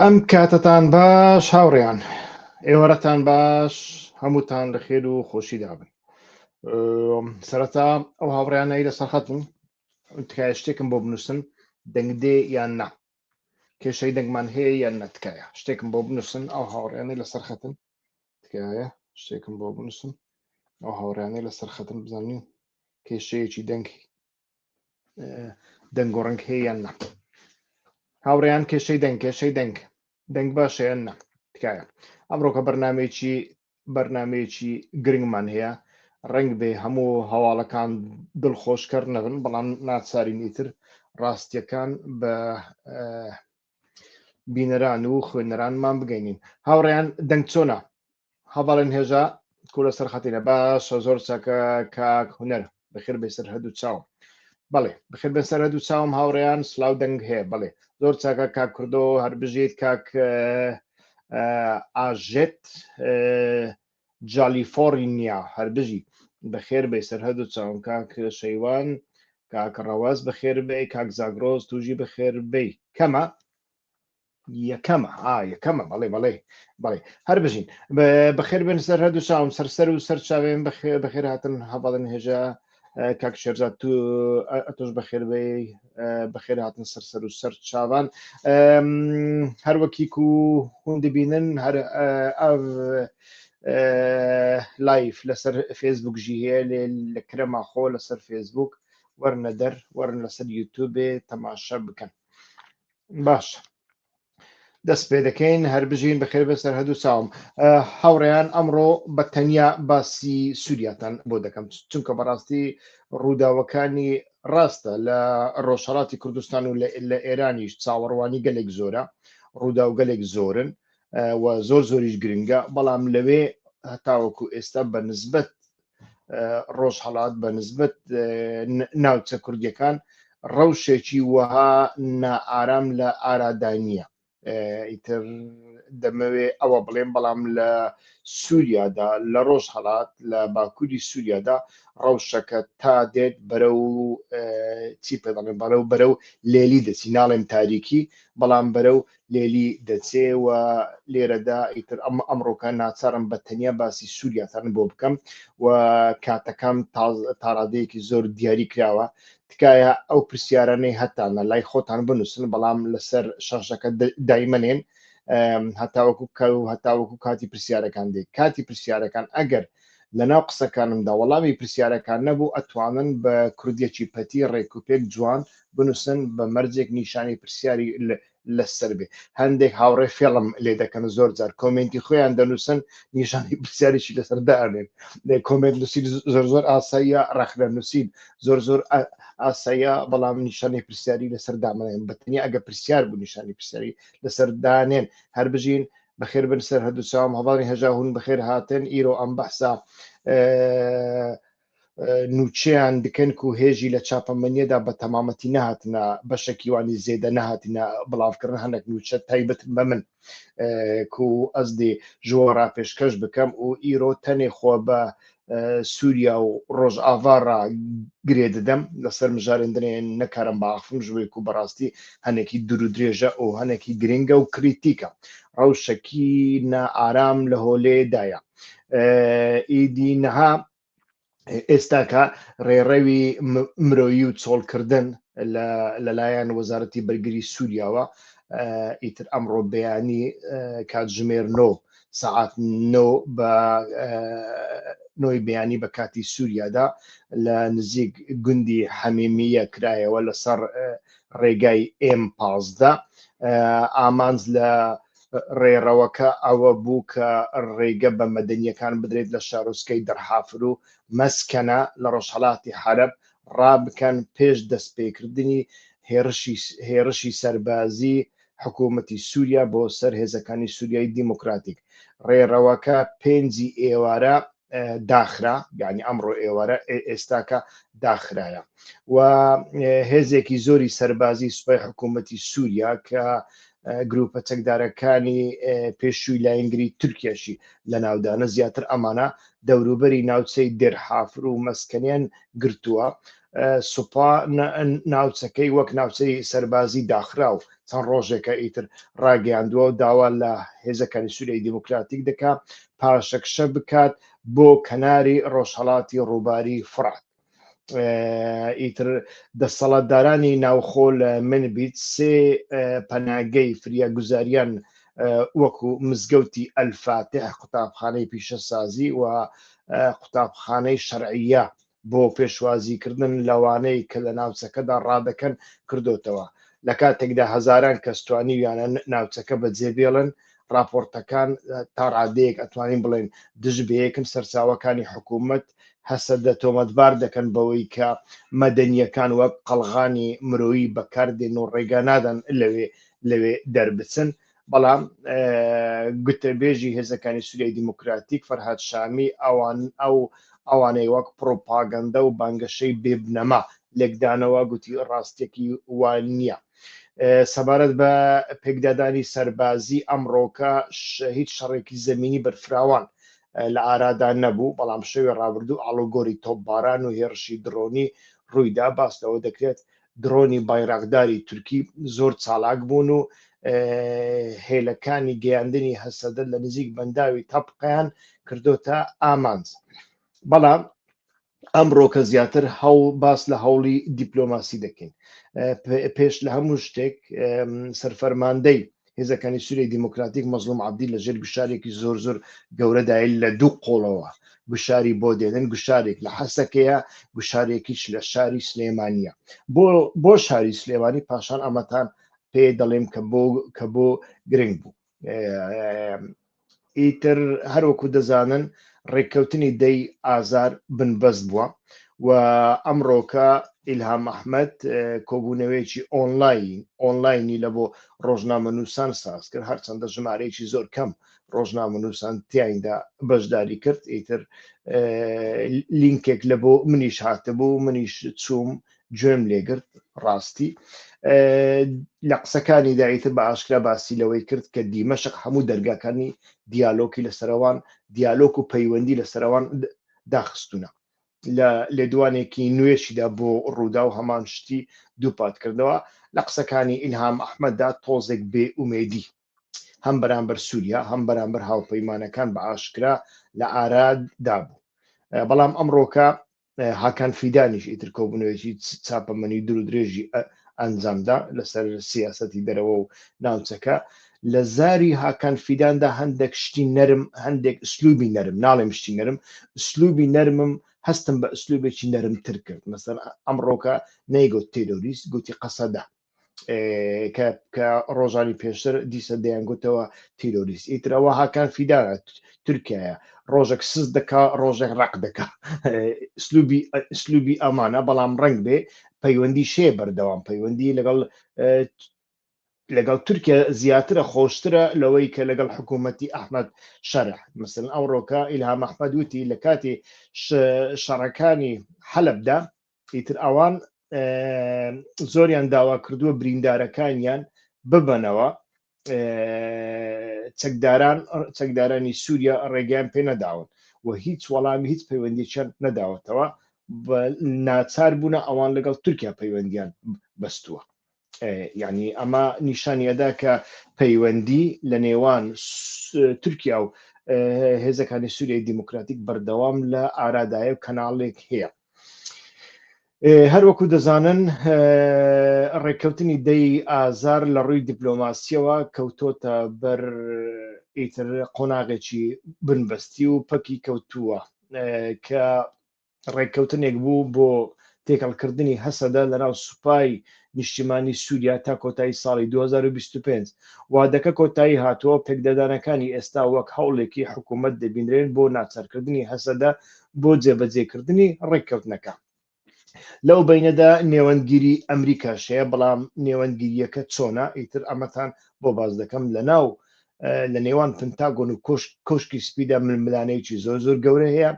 ئەم کاتتان باش هاوڕێیان، ئێوەرەتان باش، هەمووتان لە خێر و خۆشی دابن. سەرەتا ئەو هاوڕێیانەی لەسەر خەتن تکایە شتێکم بۆ بنووسن، دەنگ دێ یان نا، کێشەی دەنگمان هەیە یان نەتکایە شتێکم بۆ بنووسن. ئەو هاوڕێیانەی لەسەر خەتن تکایە شتێکم بۆ بنووسن، ئەو هاوڕێیانەی لەسەر خەتن بزانین کێشەیەکی دەنگ و ڕەنگ هەیە یان نا. هاوڕێیان کێشەی دەنگ باشە یان نا تکایە. ئەمڕۆکە بەرنامەیەکی گرنگمان هەیە، ڕەنگ بێ هەموو هەواڵەکان دڵخۆشکەر نەبن، بەڵام ناچارین ئیتر ڕاستیەکان بە بینەران و خوێنەرانمان بگەینین. هاوڕێیان دەنگ چۆنە؟ هەواڵێن هێژە کو لەسەر خەتینە باشە، زۆر چاکە کاک هونەر، بەخێر بێ سەر هەردوو چاوم. بەڵێ بەخێر بێ سەر هەردوو چاوم هاوڕێیان، سلااو دەنگ هەیە. بەڵێ زۆر چاکە کاک کوردۆ، هەر بژێت کاک ئاژێت جالیفۆرنیا هەر بژی بەخێر بێ سەر هەردوو چاوم. کاک شەیوان، کاک ڕەوەز بەخێر بێ، کاک زاگرۆز توژی بەخێر بێ. کەمە یەکەمە بەڵێ هەر بژین بەخێر بن سەر هەردوو چاوم، سەر و سەر چاوێن بەخێر هاتن. هەواڵن هێژە کاک شێرزاد تو ئەتۆش بەخێر بێ، بەخێر هاتن سەر و سەر چاوان. هەر وەکیک و هون دەبینن هەر لایف لەسەر فێسبوک ژی هەیە لە کرەماخۆ لەسەر فێسبوک، وەرنە دەر وەرن لەسەر یوتیوبێ تەماشە بکەن. باش دەست پێ دەکەین، هەر بژین بەخێر بە سەر هەردوو چاوم. هاوڕێیان ئەمڕۆ بە تەنیا باسی سووریاتان بۆ دەکەم، چونکە بەڕاستی ڕووداوەکانی ڕاستە لە ڕۆژهەڵاتی کوردستان و لە ئێرانیش چاوەڕوانی گەلێک زۆرە، ڕوودا و گەلێک زۆرن و زۆریش گرنگە، بەڵام لەوێ هەتاوەکو ئێستا بە نسبەت ڕۆژهەڵات بە نسبەت ناوچە کوردیەکان ڕەوشێکی وەها نائارام لە ئارادانیە. ئیتر دەمەوێ ئەوە بڵێم، بەڵام لە سووریادا لە ڕۆژهەڵات لە باکووری سووریادا ڕەوشەکە تا دێت بەرەو چی پێ دەڵێن بەرەو لێلی دەچی، ناڵێم تاریکی، بەڵام بەرەو لێلی دەچێەوە. لێرەدا ئیتر ئەمڕۆکە ناچارم بە تەنیا باسی سووریاتان بۆ بکەم و کاتەکەم تاڕادەیەکی زۆر دیاری کراوە. تکایە ئەو پرسیارانەی هەتانە لای خۆتان بنووسن، بەڵام لەسەر شاشەکە دایمەنێن هەتاوەکو کاتی پرسیارەکان دێت. کاتی پرسیارەکان ئەگەر لەناو قسەکانمدا وەڵامی پرسیارەکان نەبوو، ئەتوانن بە کوردیەکی پەتی ڕێکوپێک جوان بنووسن بە مەرجێک نیشانی پرسیاری لەسەر بێ. هەندێک هاوڕێ فێڵم لێ دەکەن، زۆر جار کۆمنتی خۆیان دەنووسن نیشانی پرسیاریشی لەسەر دانێن. کۆمنت نووسین زۆر ئاساییە، ڕەخنە نووسین زۆر ئاساییە، بەڵام نیشانی پرسیاری لەسەر دامەنێن. بەتەنیا ئەگە پرسیار بوو نیشانی پرسیاری لەسەر دانێن. هەر بژین بەخێر بن سەر هەردوو چاوم. هەواڵی هێژا هون بەخێر هاتن. ئیرۆ ئەم بەحسا نوچەیان دکەن و هێژی لە چاپەمەنیەدا بە تەمامەتی نەهاتنە، بەشێکی وانی زێدە نەهاتینە بڵاوکردن هەندێک نوچە تایبەتن بە من و ئەس دێ ژوە ڕاپێشکەش بکەم و ئیرۆ تەنێ خۆ بە سووریا و ڕۆژئاڤارا گرێ دەدەم لەسەر مژارێندنێن نەکارم باخم ژوێک و بەڕاستی هەنێکی دوور و درێژە و هەنێکی گرنگە و کریتیکە. ڕەوشەکی نائارام لە هۆلێدایە. ئیدی نەها ئێستاکە ڕێڕەوی مرۆیی و چۆڵکردن لەلایەن وەزارەتی بەرگری سووریاوە. ئیتر ئەمڕۆ بەیانی کاتژمێر 9 سەعات 9 بە نۆی بەیانی بە کاتی سووریادا لە نزیک گوندی حەمیمیە کرایەوە لەسەر ڕێگای M15. ئامانج لە ڕێڕەوەکە ئەوە بوو کە ڕێگە بە مەدەنیەکان بدرێت لە شارۆچکەی دەرحافر و مەسکەنە لە ڕۆژهەڵاتی حەلەب ڕابکەن پێش دەستپێکردنی هێرشی سەربازی حکوومەتی سووریا بۆ سەر هێزەکانی سووریای دیموکراتیک. ڕێڕەوەکە 5 ئێوارە داخرا، یعنی ئەمڕۆ ئێوارە ئێستاکە داخرایە و هێزێکی زۆری سەربازی سوپای حکوومەتی سووریا کە گروپە چەکدارەکانی پێشووی لایەنگری تورکیاشی لە ناودانە زیاتر ئەمانە دەوروبەری ناوچەی دێرحافر و مەسکەنیان گرتووە. سوپا ناوچەکەی وەک ناوچەی سەربازی داخرا و چەند ڕۆژێکە ئیتر ڕاگەیاندووە و داوا لە هێزەکانی سووریای دیموکراتیک دەکات پاشەکشە بکات بۆ کەناری ڕۆژهەڵاتی ڕووباری فرات. ئیتر دەسەڵاتدارانی ناوخۆ لە منبیت سێ پەناگەی فریاگوزاریان وەکو مزگەوتی ئەلفاتح قوتابخانەی پیشەسازی و قوتابخانەی شەرعیە بۆ پێشوازیکردن لەوانەی کە لە ناوچەکەدا ڕادەکەن کردوتەوە لە کاتێکدا هەزاران کەس توانیویانە ناوچەکە بەجێبێڵن راپۆرتەکان تا ڕادەیەک ئەتوانین بڵێن دژ بە یەکم سەرچاوەکانی حکوومەت هەسە دە تۆمەتبار دەکەن بەوەی کە مەدەنیەکان وەک قەڵغانی مرۆیی بەکاردێن و ڕێگا نادەن لەوێ دەربچن بەڵام گوتەبێژی هێزەکانی سووریای دیموکراتیک فەرهاد شامی ئەوانەی وەک پرۆپاگەندە و بانگەشەی بێبنەما لێکدانەوە گوتی ڕاستێکی وان نییە. سەبارەت بە پێکدادانی سەربازی ئەمڕۆکە هیچ شەڕێکی زەمینی بەرفراوان لە ئارادا نەبوو بەڵام شەوی ڕابردوو ئاڵۆگۆری تۆپباران و هێرشی درۆنی ڕوویدا باستەوە دەکرێت درۆنی بایراقداری تورکی زۆر چالاک بوون و هێلەکانی گەیاندنی هەسەدە لە نزیک بەنداوی تەپقیان کردوتە ئامانج. بەڵام ئەمڕۆکە زیاتر باس لە هەوڵی دیپلۆماسی دەکەین. پێش لە هەموو شتێک سەرفەرماندەی هێزەکانی سووریای دیموکراتیک مەزلوم عەبدی لەژێر گوشارێکی زۆر گەورەدای لە دوو قۆڵەوە گوشاری بۆ دێنن گوشارێک لە حەسەکەیە گوشارێکیش لە شاری سلێمانیە بۆ شاری سلێمانی پاشان ئەمەتان پێ دەڵێم کە بۆ گرنگ بوو. ئیتر هەروەکو دەزانن ڕێککەوتنی دەی ئازار بنبەست بووە و ئەمڕۆکە ئیلهام ئەحمەد کۆبوونەوەیەکی ئۆنلاینی لە بۆ ڕۆژنامەنووسان ساز کرد هەرچەندە ژمارەیەکی زۆر کەم ڕۆژنامەنووسان تیایندا بەشداری کرد. ئیتر لینکێک لە بۆ منیش هاتەبوو منیش چووم گوێم لێگرت ڕاستی لە قسەکانی دایتر بە ئاشکرا باسی لەوەی کرد کە دیمەشق هەموو دەرگاکانی دیالۆکی لەسەرەوان دیالۆک و پەیوەندی لەسەرەوان داخستونە لە لێدوانێکی نوێشیدا بۆ ڕوودا و هەمان شتی دووپاتکردەوە لە قسەکانی ئیلهام ئەحمەددا تۆزێک بێ ئومێدی هەم بەرامبەر سووریا هەم بەرامبەر هاوپەیمانەکان بە ئاشکرا لە ئاراد دابوو. بەڵام ئەمڕۆکە هاکان فیدانیش ئیتر کۆبوونەوەیەکی چاپەمەنی دوور و درێژی ئەنجامدا لەسەر سیاسەتی دەرەوە و ناوچەکە لە زاری هاکان فیداندا هەندێک شتی نەرم هەندێک ئسلوبی نەرم ناڵێم شتی نەرم ئسلوبی نەرمم هەستم بە ئسلوبێکی نەرمتر کرد مەسەڵەن ئەمڕۆکە نەیگوت تێرۆریست گوتی قەسەدە کە ڕۆژانی پێشتر دیسە دەیانگوتەوە تیرۆریست. ئیترەوە هاکان فیدانە تورکایە ڕۆژێک سز دەکا ڕۆژێک ڕق دەکا ئسلوبی ئەمانە بەڵام ڕنگ بێ پەیوەندی شێ بەردەوام پەیوەندی لەگەڵ تورکیا زیاترە خۆشترە لەوەی کە لەگەڵ حکوومەتی ئەحمەد شەرح مەسەڵەن ئەوڕۆکە ئیلهام ئەحمەد وتی لە کاتی شەڕەکانی حەلەبدا ئیتر ئەوان زۆریان داوا کردووە بریندارەکانیان ببەنەوە چەکدارانی سووریا ڕێگەیان پێ نەداون و هیچ وەڵامی هیچ پەیوەندییان نەداوەتەوە ناچار بوونە ئەوان لەگەڵ تورکیا پەیوەندیان بەستووە. یعنی ئەمە نیشانیەدا کە پەیوەندی لە نێوان تورکیا و هێزەکانی سووریای دیموکراتیک بەردەوام لە ئارادایە و کەناڵێک هەیە. هەروەکو دەزانن ڕێککەوتنی دەی ئازار لە ڕووی دیپلۆماسیەوە کەوتۆتە بەر ئیتر قۆناغێکی بنبەستی و پەکی کەوتووە کە ڕێککەوتنێک بوو بۆ تێکەڵکردنی هەسەدە لەناو سوپای نیشتیمانی سووریا تا کۆتایی ساڵی 2025 وادەکە کۆتایی هاتووە پێکدادانەکانی ئێستا وەک هەوڵێکی حکوومەت دەبینرێن بۆ ناچارکردنی هەسەدە بۆ جێبەجێکردنی ڕێککەوتنەکە. لەو بینەدا نێوەندگیری ئەمریکاشەیە بەڵام نێوەندگیریەکە چۆنە ئیتر ئەمەتان بۆ باز دەکەم لە نێوان پنتاگۆن و کۆشکی سپیدا ململانەیەکی زۆر گەورە هەیە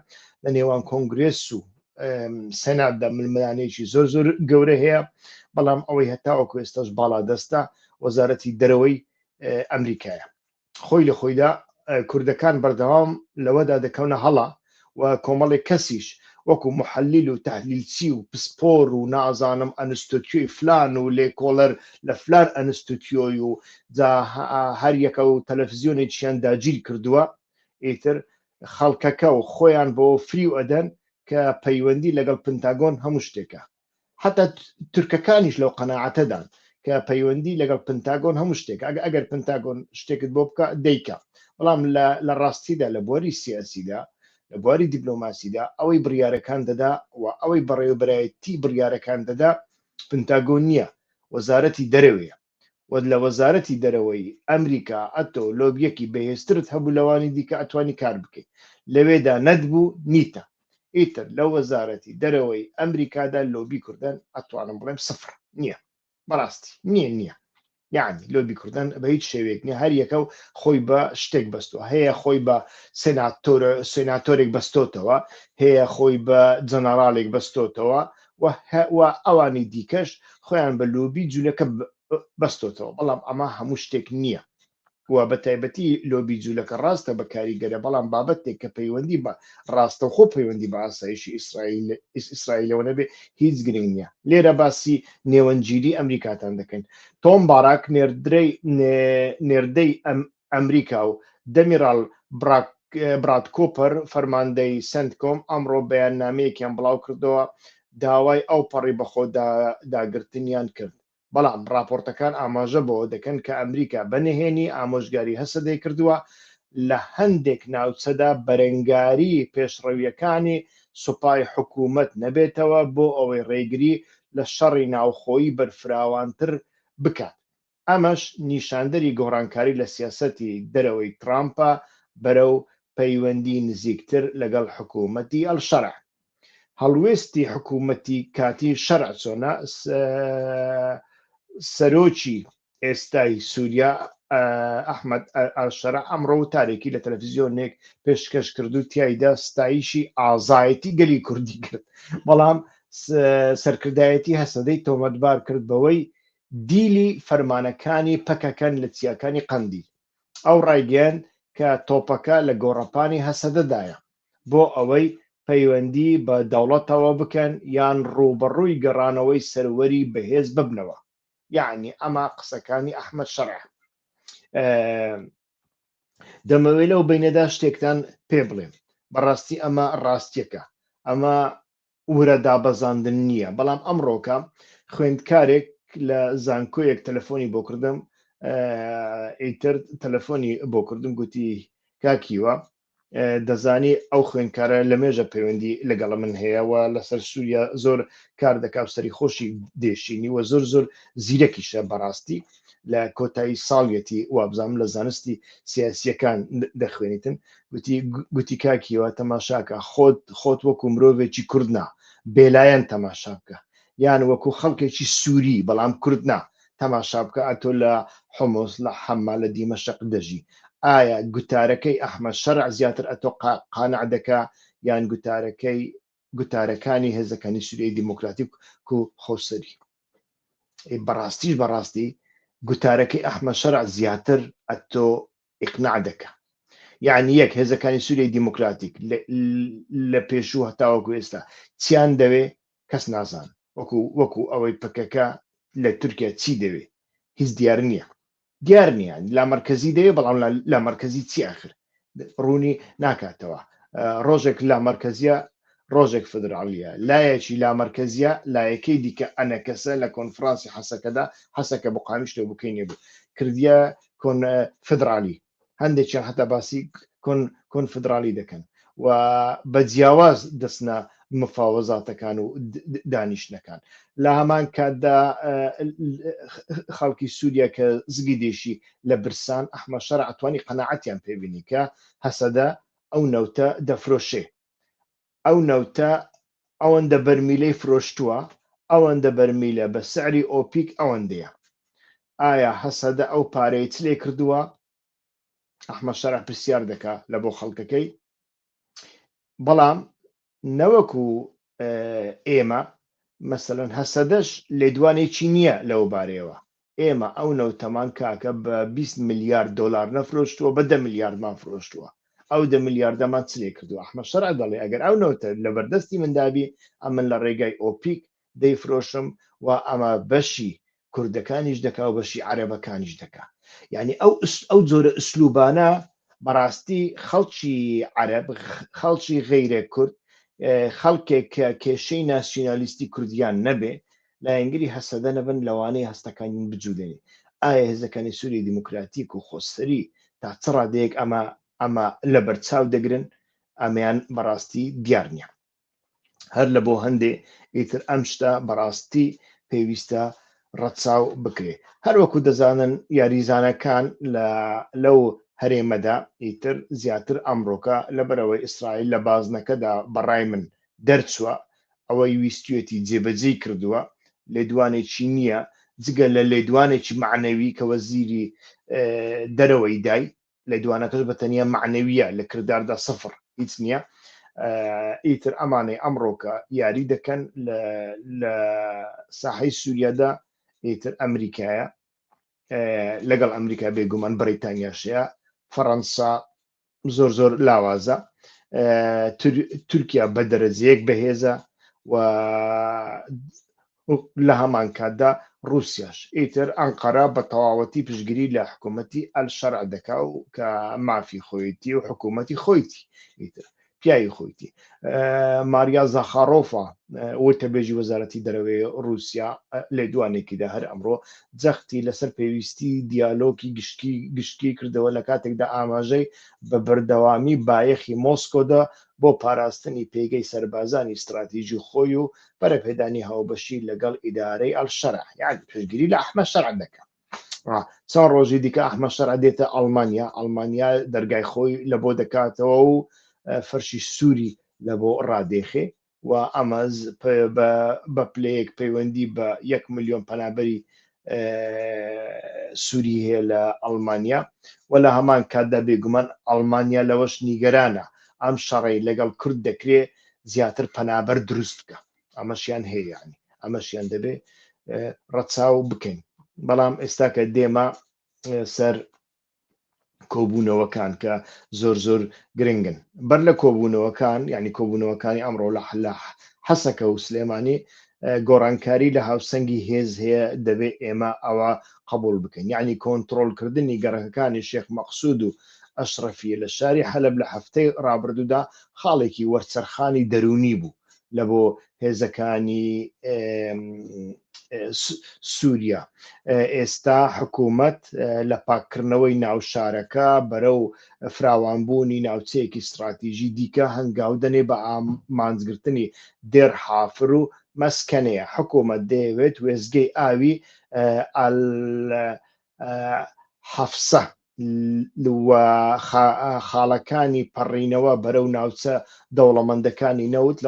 لە نێوان کۆنگرێس و سەناتدا ململانەیەکی زۆر گەورە هەیە بەڵام ئەوەی هەتاوەکو ئێستاش باڵا دەستە وەزارەتی دەرەوەی ئەمریکایە خۆی لە خۆیدا کوردەکان بەردەوام لەوەدا دەکەونە هەڵا و کۆمەڵێک کەسیش وەکو محلل و تحلیلچی و پسپۆر و نازانم ئەنستۆتیۆی فلان و لێکۆڵەر لە فلان ئەنستۆتیۆی و هەر یەکە و تەلەڤیزیۆنێکیان داگیر کردووە ئیتر خەڵکەکە و خۆیان بۆ فری ئەدەن کە پەیوەندی لەگەڵ پنتاگۆن هەموو شتێکە حتا تورکەکانیش لەو قەناعەتەدان کە پەیوەندی لەگەڵ پنتاگۆن هەموو شتێک ئەگەر پنتاگۆن شتێکت بۆ بکە دەیکە بەڵام لە ڕاستیدا لە بواری سیاسیدا لە بواری دیبلۆماسیدا ئەوەی بڕیارەکان دەدا و ئەوەی بەڕێوەبەرایەتی بڕیارەکان دەدا پنتاگۆن نییە وەزارەتی دەرەوەیە و لە وەزارەتی دەرەوەی ئەمریکا ئەتۆ لۆبیەکی بەهێزترت هەبوو لەوانی دیکە ئەتوانی کار بکەیت لەوێدا نەتبوو نیتە ئیتر لە وەزارەتی دەرەوەی ئەمریکادا لۆبی کوردن ئەتوانم بڵێم سفر نییە بەڕاستی نییە یعنی لۆبی کوردن بە هیچ شێوێک نیە هەر یەکە و خۆی بە شتێک بەستووە هەیە خۆی بە سێناتۆرێک بەستۆتەوە هەیە خۆی بە جەنەڕالێک بەستۆتەوە و ئەوانی دیکەش خۆیان بە لۆبی جوولەکە بەستۆتەوە بەڵام ئەمە هەموو شتێک نییە و بە تایبەتی لۆبی جوولەکە ڕاستە بە کاریگەرە بەڵام بابەتێک کە پەیوەندی بە ڕاستە خۆ پەیوەندی بە ئاسایشی ئیسرائیلەوە نەبێ هیچ گرنگ نییە لێرە باسی نێوەنگیری ئەمریکاتان دەکەین تۆم باراک نێردەی ئەمریکا و دەمیراڵ براد کۆپەر فەرماندەی سنتکۆم ئەمڕۆ بەیاننامەیەکیان بڵاو کردەوە داوای ئەو پەڕی بەخۆ داگرتنیان کرد بەڵام راپۆرتەکان ئاماژە بۆ دەکەن کە ئەمریکا بەنهێنی ئامۆژگاری هەسەدەی کردووە لە هەندێک ناوچەدا بەرەنگاری پێشڕەویەکانی سوپای حکوومەت نەبێتەوە بۆ ئەوەی ڕێگری لە شەڕی ناوخۆیی بەرفراوانتر بکات ئەمەش نیشاندەری گۆڕانکاری لە سیاسەتی دەرەوەی ترامپە بەرەو پەیوەندی نزیکتر لەگەڵ حکوومەتی ئەلشەرع هەڵوێستی حکوومەتی کاتی شەرع چۆنە سەرۆکی ئێستای سووریا ئەحمەد ئەلشەرع ئەمڕۆ وتارێکی لە تەلەڤیزیۆنێک پێشکەش کرد و تیایدا ستایشی ئازایەتی گەلی کوردی کرد بەڵام سەرکردایەتی هەسەدەی تۆمەتبار کرد بەوەی دیلی فەرمانەکانی پەکەکەن لە چیاکانی قەندیل ئەو ڕایگەیان کە تۆپەکە لە گۆڕەپانی هەسەدەدایە بۆ ئەوەی پەیوەندی بە دەوڵەتەوە بکەن یان ڕوبەڕووی گەڕانەوەی سەروەری بەهێز ببنەوە یعنی ئەمە قسەکانی ئەحمەد شەرع دەمەوێت لەو بینەدا شتێکتان پێ بڵێم بەڕاستی ئەمە ڕاستیەکە ئەمە ورە دابەزاندن نییە بەڵام ئەمڕۆکە خوێندکارێک لە زانکۆیەک تەلەفۆنی بۆ کردم ئیتر تەلەفۆنی بۆ کردم گوتی کاکیوە دەزانی ئەو خوێندکارە لە مێژە پەیوەندی لەگەڵ من هەیە و لەسەر سووریا زۆر کار دەکات سەری خۆشی دێشینی و زۆر زیرەکیشە بەڕاستی لە کۆتایی ساڵیەتی وابزانم لە زانستی سیاسیەکان دەخوێنیتن گوتی کاکیەوە تەماشاکە خۆت وەکو مرۆڤێکی کوردنا بێلایەن تەماشا بکە یان وەکو خەڵکێکی سووری بەڵام کوردنا تەماشا بکە ئەتۆ لە حمۆس لە حەما لە دیمەشق دەژی ئایا گوتارەکەی ئەحمەد شەرع زیاتر ئەتۆ قانع دەکا یان گوتارەکانی هێزەکانی سووریای دیموکراتیک و خۆسەری بەڕاستی گوتارەکەی ئەحمەد شەرع زیاتر ئەتۆ ئیقناع دەکا یعنی یەک هێزەکانی سووریای دیموکراتیک لە پێشوو هەتاوەکو ئێستا چیان دەوێ کەس نازان وەکو ئەوەی پکەکە لە تورکیا چی دەوێ هیچ دیار نییە لا مرکزی دەوێ بەڵام لا مرکزی چی آخر ڕوونی ناکاتەوە ڕۆژێک لا مرکزیە ڕۆژێک فدرالیە لایەکی لا مرکزیە لایەکەی دیکە ئەنەکەسە لە کۆنفرانسی حەسەکەدا حەسەکە بۆ قامیشتە بکەینێ بوو کردیە کۆن فدرالی هەندێکیان هەتا باسی کۆن فدرالی دەکەن و بە جیاواز دەستنە مفاوەزاتەکان و دانیشتنەکان لە هەمان کاتدا خەڵکی سووریا کە زگی دێشی لە برسان ئەحمەد شەرع ئەتوانی قەناعەتیان پێبینی کە هەسەدە ئەو نەوتە دەفرۆشێ ئەو نەوتە ئەوەندە بەرمیلەی فرۆشتووە ئەوەندە بەرمیلە بە سعری ئۆپیک ئەوەندەیە ئایا هەسەدە ئەو پارەی چ لێ کردووە ئەحمەد شەرع پرسیار دەکا لە بۆ خەڵکەکەی بەڵام نەوەکو ئێمە مەسەلەن هەسەدەش لێدوانێکی نییە لەو بارەیەوە ئێمە ئەو نەوتەمان کاکە بە 20 ملیارد دۆلار نەفرۆشتووە بە 10 ملیاردمان فرۆشتووە ئەو 10 میلیاردەمان چلێ کردو ئەحمەد شەرع دەڵێ ئەگەر ئەو نەوتە لە بەردەستی مندابی ئەمن لە ڕێگای ئۆپیک دەیفرۆشم و ئەمە بەشی کوردەکانیش دەکا و بەشی عەرەبەکانیش دەکا. یعنی ئەو جۆرە ئوسلوبانە بەڕاستی خەڵکی عەرەب خەڵکی غەیرە کورد خەڵکێک کە کێشەی ناسیۆنالیستی کوردیان نەبێ لایەنگری هەسەدە نەبن لەوانەیە هەستەکانی بجوولێنێ. ئایا هێزەکانی سووری دیموکراتیک و خۆسەری تا چ ڕادەیەک ئەمە لە بەرچاو دەگرن ئەمەیان بەڕاستی دیار نییە. هەر لە بۆ هەندێ ئیتر ئەم شتە بەڕاستی پێویستە ڕەچاو بکرێ. هەروەکو دەزانن یاریزانەکان لەو هەرێمەدا ئیتر زیاتر ئەمڕۆکە لەبەرەوەی ئیسرائیل لە بازنەکەدا بەڕای من دەرچووە ئەوەی ویستوێتی جێبەجێ کردووە لێدوانێکی نییە جگە لە لێدوانێکی معنەوی کە وەزیری دەرەوەی دای لێدوانەکەش بە تەنیا معنەویە لە کرداردا سفر هیچ نییە. ئیتر ئەمانەی ئەمڕۆکە یاری دەکەن لە ساحەی سووریادا ئیتر ئەمریکایە لەگەڵ ئەمریکا بێگومان بەریتانیاشەیە فەڕەنسا زۆر زۆر لاوازە تورکیا بە دەرەجەیەک بەهێزە و لە هەمان کاتدا رووسیاش ئیتر ئەنقەرە بە تەواوەتی پشتگیری لە حکوومەتی ئەلشەرع دەکا و کە مافی خۆیەتی و حکوومەتی خۆیتی ئیتر پیاوی خۆیتی. ماریا زاخارۆفا وتە بێژی وەزارەتی دەرەوەی رووسیا لێدوانێکیدا هەر ئەمڕۆ جەختی لەسەر پێویستی دیالۆگی گشتی کردەوە لە کاتێکدا ئاماژەی بە بەردەوامی بایەخی مۆسکۆدا بۆ پاراستنی پێگەی سەربازانی استراتیژی خۆی و بەرەپێدانی هاوبەشی لەگەڵ ئیدارەی ئەلشەرع یعنی پشتگیری لە ئەحمەد شەرع دەکات. چەند ڕۆژی دیکە ئەحمەد شەرع دێتە ئەڵمانیا دەرگای خۆی لە بۆ دەکاتەوە و فەرشی سووری لە بۆ ڕادێخێ و ئەمە بە پلەیەک پەیوەندی بە 1 ملیۆن پەنابەری سووری هەیە لە ئەڵمانیا و لە هەمان کاتدا بێگومان ئەڵمانیا لەوەش نیگەرانە ئەم شەڕی لەگەڵ کورد دەکرێت زیاتر پەنابەر دروست بکە. ئەمەشیان هەیە ینی ئەمەشیان دەبێ ڕەچاو بکەین. بەڵام ئێستا کە دێمە سەر کۆبوونەوەکان کە زۆر زۆر گرنگن بەر لە کۆبوونەوەکان یعنی کۆبوونەوەکانی ئەمڕۆ لە حەسەکە و سلێمانی گۆڕانکاری لە هاوسەنگی هێز هەیە دەبێت ئێمە ئەوە قبول بکەین یعنی کۆنتڕۆلکردنی گەڕەکەکانی شێخ مەقسوود و ئەشرەفی لە شاری حەلەب لە هەفتەی ڕابردوودا خاڵێکی وەرچەرخانی دەرونی بوو لە بۆ هێزەکانی سووریا. ئێستا حکوومەت لە پاکردنەوەی ناوشارەکە بەرەو فراوانبوونی ناوچەیەکی استراتیژی دیکە هەنگاو دەنێ بە ئامانجگرتنی دێر حافر و مەسکەنەیە. حکوومەت دەیەوێت وێزگەی ئاوی حەفسە خاڵەکانی پەڕینەوە بەرەو ناوچە دەوڵەمەندەکانی نەوت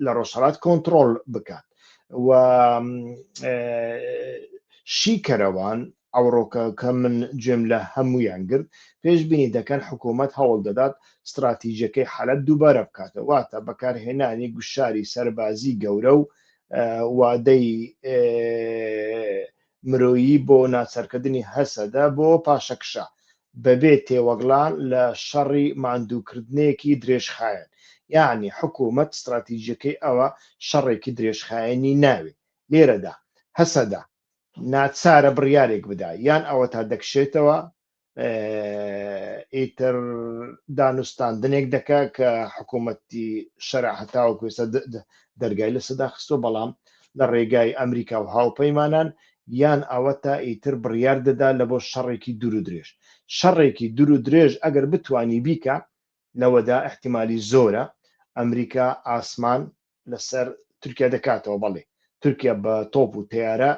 لە ڕۆژهەڵات کۆنتڕۆل بکات و شیکەرەوان ئەوڕۆکە کە من گوێم لە هەمویان گرت پێشبینی دەکەن حکوومەت هەوڵ دەدات استراتیژیەکەی حەلەب دووبارە بکاتەوە واتە بەکارهێنانی گوشاری سەربازی گەورە و وادەی مرۆیی بۆ ناچارکردنی هەسەدە بۆ پاشەکشە بەبێ تێوەگڵان لە شەڕی ماندووکردنێکی درێژخایەن. یعنی حکوومەت استراتیژیەکەی ئەوە شەڕێکی درێژخایەنی ناوێ لێرەدا هەسەدا ناچارە بڕیارێک بدا یان ئەوە تا دەکشێتەوە ئیتر دانوستاندنێک دەکا کە حکوومەتی شەرع هەتاوە کوێسە دەرگای لە سەدا خستۆ بەڵام لە ڕێگای ئەمریکا و هاوپەیمانان یان ئەوە تا ئیتر بڕیار دەدا لە بۆ شەڕێکی دوور و درێژ. شەڕێکی دوور و درێژ ئەگەر بتوانی بیکە لەوەدا احتیمالی زۆرە ئەمریکا ئاسمان لەسەر تورکیا دەکاتەوە بەڵێ تورکیا بە تۆپ و تیارە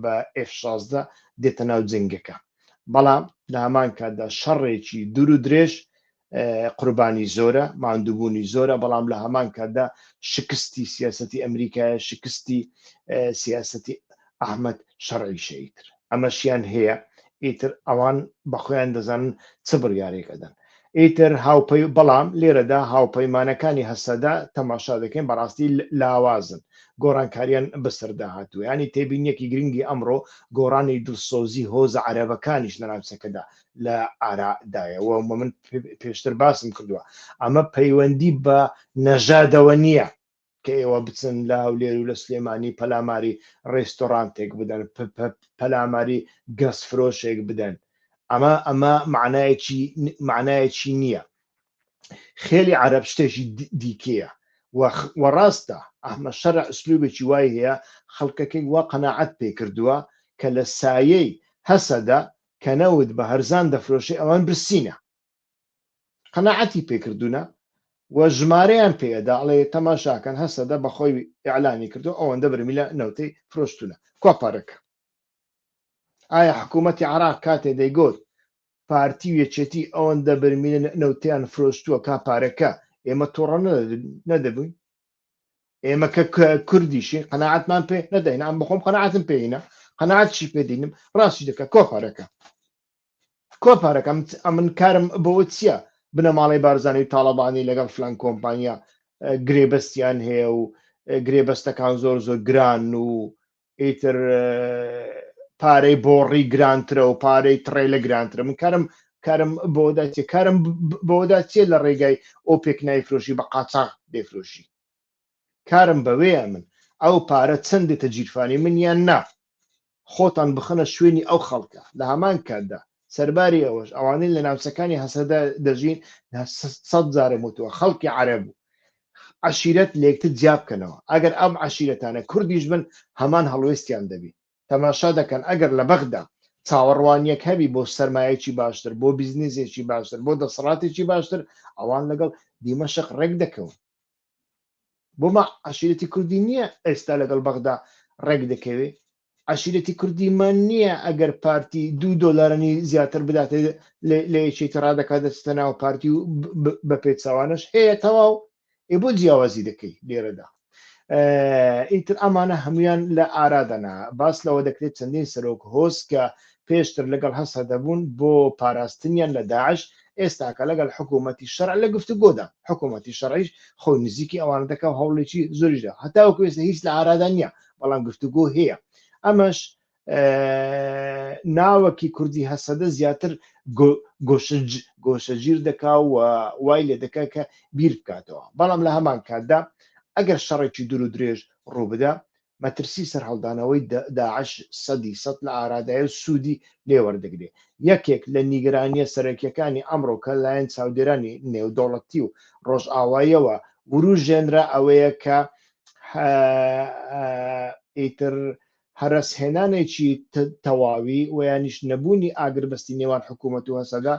بە F-16 دێتە ناو جنگەکە بەڵام لە هەمان کاتدا شەڕێکی دوور و درێژ قوربانی زۆرە ماندووبوونی زۆرە بەڵام لە هەمان کاتدا شکستی سیاسەتی ئەمریکایە شکستی سیاسەتی ئەحمەد شەرعی شەیتر ئەمەشیان هەیە ئیتر ئەوان بەخۆیان دەزانن چ بڕیارێک دەدەن. ئیتر هاوپەی بەڵام لێرەدا هاوپەیمانەکانی هەسەدا تەماشا دەکەین بەڕاستی لاوازن گۆڕانکاریان بەسەردا هاتووە ینی تێبینیەکی گرنگی ئەمڕۆ گۆڕانی دڵسۆزی هۆزە عەرەبەکانیش لە ناوچەکەدا لە ئارادایەوە من پێشتر باسم کردووە ئەمە پەیوەندی بە نەژادەوە نییە کە ئێوە بچن لە هەولێر و لە سلێمانی پەلاماری ڕێستۆرانتێک بدەن پەلاماری گەسفرۆشێک بدەن ئەمە معنایەکی نییە خێلی عەرەب شتێکی دیکەیە وەڕاستە ئەحمە شەرع ئوسلوبێکی وای هەیە خەڵکەکەی وا قەناعەت پێ کردووە کە لە سایەی هەسەدا کە نەوت بە هەرزان دەفرۆشی ئەوان برسینە قەناعەتی پێکردوونە و ژمارەیان پێدا ئەڵێ تەماشاکەن هەسەدا بەخۆی ئیعلانی کردو ئەوەندە برمیلە نەوتەی فرۆشتونە کۆپارەکە ئایا حکوومەتی عێراق کاتێ دەیگوت پارتی و یەکێتی ئەوەندە برمیلە نەوتیان فرۆشتووە کاپارەکە ئێمە تووڕە نەدەبووین ئێمە کە کوردیشی قەناعەتمان پێ نەدەین ئەم بخۆم قەناعەتم پێینە قەناعەتشی پێدینم ڕاستی دەکە کۆپارەکە ئەمن کارم بەوە چییە بنە ماڵی بارزانانی و تاڵەبانی لەگەڵ فلان کۆمپانیا گرێبەستیان هەیە و گرێبەستەکان زۆر گران و ئیتر پارەی بۆڕی گرانترە و پارەی تڕێلە گرانترە من کارم بۆدا چێ لە ڕێگای ئۆپێک نایفرۆشی بە قاچاق دەیفرۆشی کارم بەوەیە من ئەو پارە چەندێتە جیرفانی منیان نا خۆتان بخەنە شوێنی ئەو خەڵکە لە هەمان کاتدا سەرباری ئەوەش ئەوانەی لە ناوچەکانی هەسەدا دەژین 100 جارە وتووە خەڵکی عەرەب بوو عەشیرەت لێکتر جیا بکەنەوە ئەگەر ئەم عەشیرەتانە کوردیش بن هەمان هەڵوێستیان دەبی تەماشا دەکەن ئەگەر لە بەغدا چاوەڕوانیەک هەبی بۆ سەرمایەکی باشتر بۆ بیزنسێکی باشتر بۆ دەسەڵاتێکی باشتر ئەوان لەگەڵ دیمەشق ڕێک دەکەون بۆمە عەشیرەتی کوردی نییە ئێستا لەگەڵ بەغدا ڕێک دەکەوێت عەشیرەتی کوردیمان نییە ئەگەر پارتی $2 زیاتر بداتێ لە یەکێتی ڕادەکات دەستە ناو پارتی و بە پێچاوانش هەیە تەواو بۆ جیاوازی دەکەی لێرەدا ئیتر ئەمانە هەمویان لە ئارادەنا باس لەوە دەکرێت چەندین سەرۆک هۆز کە پێشتر لەگەڵ هەسە دەبوون بۆ پاراستنیان لە داعش ئێستاکە لەگەڵ حکوومەتی شەرع لە گفتوگۆدا حکوومەتی شەرعیش خۆی نزیکی ئەوانە دەکە هەوڵێکی زۆریشدا هەتاوەکو ئێستا هیچ لە ئارادا نییە بەڵام گفتوگۆ هەیە ئەمەش ناوەکی کوردی هەسەدە زیاتر گۆشەگیر دەکا و وای لێ دەکا کە بیر بکاتەوە بەڵام لە هەمان کاتدا ئەگەر شەڕێکی دوور و درێژ ڕووبدا مەترسی سەر هەڵدانەوەی داعش 100% لە ئارادایە و سوودی لێوەردەگرێت یەکێک لە نیگەرانیە سەرەکیەکانی ئەمڕۆ کە لایەن چاودێرانی نێودەوڵەتی و ڕۆژئاواییەوە وروژێنرا ئەوەیە کە ئیتر هەرسهێنانێکی تەواوی و یانیش نەبوونی ئاگربەستی نێوان حکوومەت و هەسەدا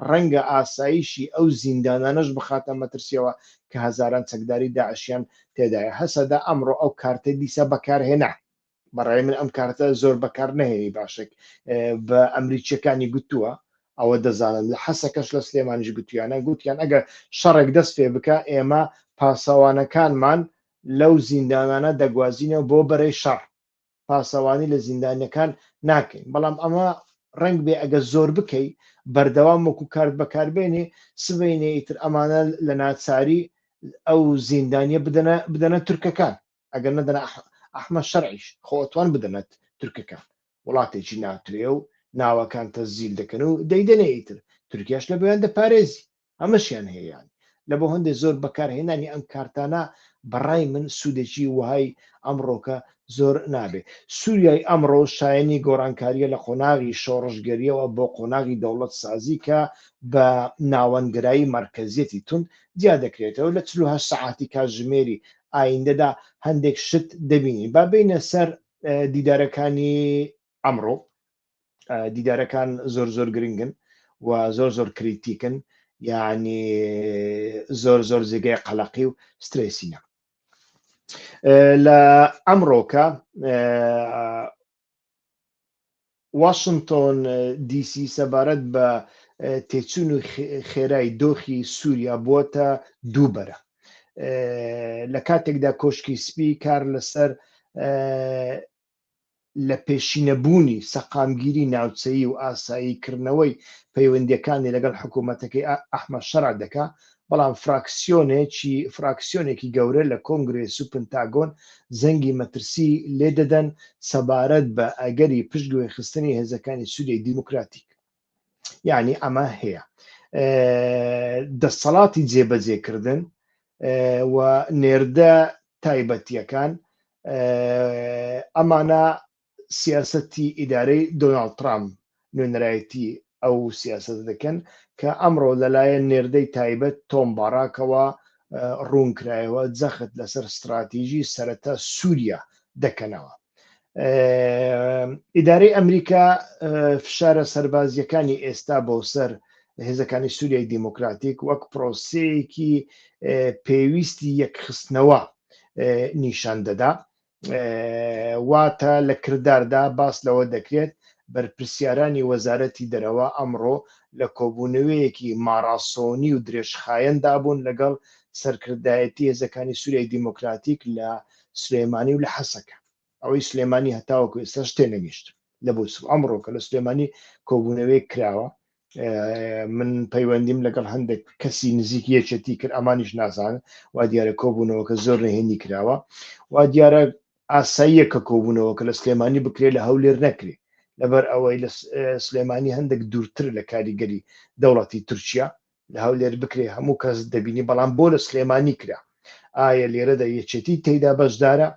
ڕەنگە ئاسایشی ئەو زیندانانەش بخاتە مەترسیەوە کە هەزاران چەکداری داعشیان تێدایە هەسەدا ئەمڕۆ ئەو کارتە دیسە بەکارهێنا بەڕای من ئەم کارتە زۆر بەکار نەهێنی باشێک بە ئەمریکیەکانی گوتووە ئەوە دەزانن لە حەسەکەش لە سلێمانیش گوتیانە گوتیان ئەگەر شەڕێک دەست پێ بکە ئێمە پاسەوانەکانمان لەو زیندانانە دەگوازینەوە بۆ بەرەی شەڕ پاسەوانی لە زیندانیەکان ناکەین بەڵام ئەمە ڕنگ بێ ئەگە زۆر بکەی بەردەوام وەکو کارت بەکاربێنێ سبەینێ ئیتر ئەمانە لە ناچاری ئەو زیندانیە بدەنە تورکەکان ئەگەر نەدەنە ئەحمە شەرعیش خۆتوان بدەنێت تورکەکان وڵاتێکی ناتوێ و ناوەکان تەزیل دەکەن و دەیدەنێ ئیتر تورکیاش لە بەیان دەپارێزی ئەمەشیان هەیەیان لە بۆ هەندێک زۆر بەکارهێنانی ئەم کارتانە بەڕای من سوودێکی وهای ئەمڕۆکە زۆر نابێ سووریای ئەمڕۆ شایەنی گۆڕانکاریە لە قۆناغی شۆڕژگەریەوە بۆ قۆناغی دەوڵەت سازی کە بە ناوەندگرایی مرکزیەتی تون جیا دەکرێتەوە لە 48 سەعاتی کاتژمێری ئایندەدا هەندێک شت دەبینی با بینە سەر دیدارەکانی ئەمڕۆ دیدارەکان زۆر گرنگن و زۆر کریتیکن یعنی زۆر جێگای قەلەقی و سترێسینە لە ئەمڕۆکە واشنگتن دیسی سەبارەت بە تێچوون و خێرای دۆخی سووریا بووەتە دووبەرە لە کاتێکدا کۆشکی سپی کار لەسەر لە پێشینەبوونی سەقامگیری ناوچەیی و ئاساییکردنەوەی پەیوەندیەکانی لەگەڵ حکوومەتەکەی ئەحمەد شەرع دەکا، بەڵام فراکسیۆنێکی گەورە لە کۆنگرێس و پنتاگۆن زەنگی مەترسی لێ دەدەن سەبارەت بە ئەگەری پشتگوێ خستنی هێزەکانی سووریای دیموکراتیک. یعنی ئەمە هەیە دەسەڵاتی جێبەجێکردن و نێردە تایبەتیەکان ئەمانە سیاسەتی ئیدارەی دۆناڵد ترامپ نوێنەرایەتی ئەو سیاست دەکەن کە ئەمڕۆ لەلایەن نێردەی تایبەت تۆم باراکەوە ڕوونکرایەوە جەخت لەسەر استراتیژی سەرەتا سووریا دەکەنەوە. ئیدارەی ئەمریکا فشارە سەربازیەکانی ئێستا بۆ سەر هێزەکانی سووریای دیموکراتیک وەک پرۆسەیەکی پێویستی یەکخستنەوە نیشان دەدا، واتە لە کرداردا باس لەوە دەکرێت بەرپرسیارانی وەزارەتی دەرەوە ئەمڕۆ لە کۆبوونەوەیەکی ماراسۆنی و درێژخایەندا بوون لەگەڵ سەرکردایەتی هێزەکانی سووریای دیموکراتیک لە سلێمانی و لە حەسەکە. ئەوەی سلێمانی هەتاوەکو ئێستا شتێ نەگەیشت لە بۆ ئەمڕۆ کە لە سلێمانی کۆبوونەوەی کراوە. من پەیوەندیم لەگەڵ هەندێک کەسی نزیک یەکێتی کرد، ئەمانیش نازانن، وا دیارە کۆبوونەوەکە زۆر نهێنی کراوە، وا دیارە ئاساییە کە کۆبوونەوەکە لە سلێمانی بکرێت لە هەولێر نەکرێت، لەبەر ئەوەی لە سلێمانی هەندێک دوورتر لە کاریگەری دەوڵەتی تورکیا، لە هەولێر بکرێ هەموو کەس دەبینی، بەڵام بۆ لە سلێمانی کرا. ئایا لێرەدا یەکێتی تێیدا بەشدارە،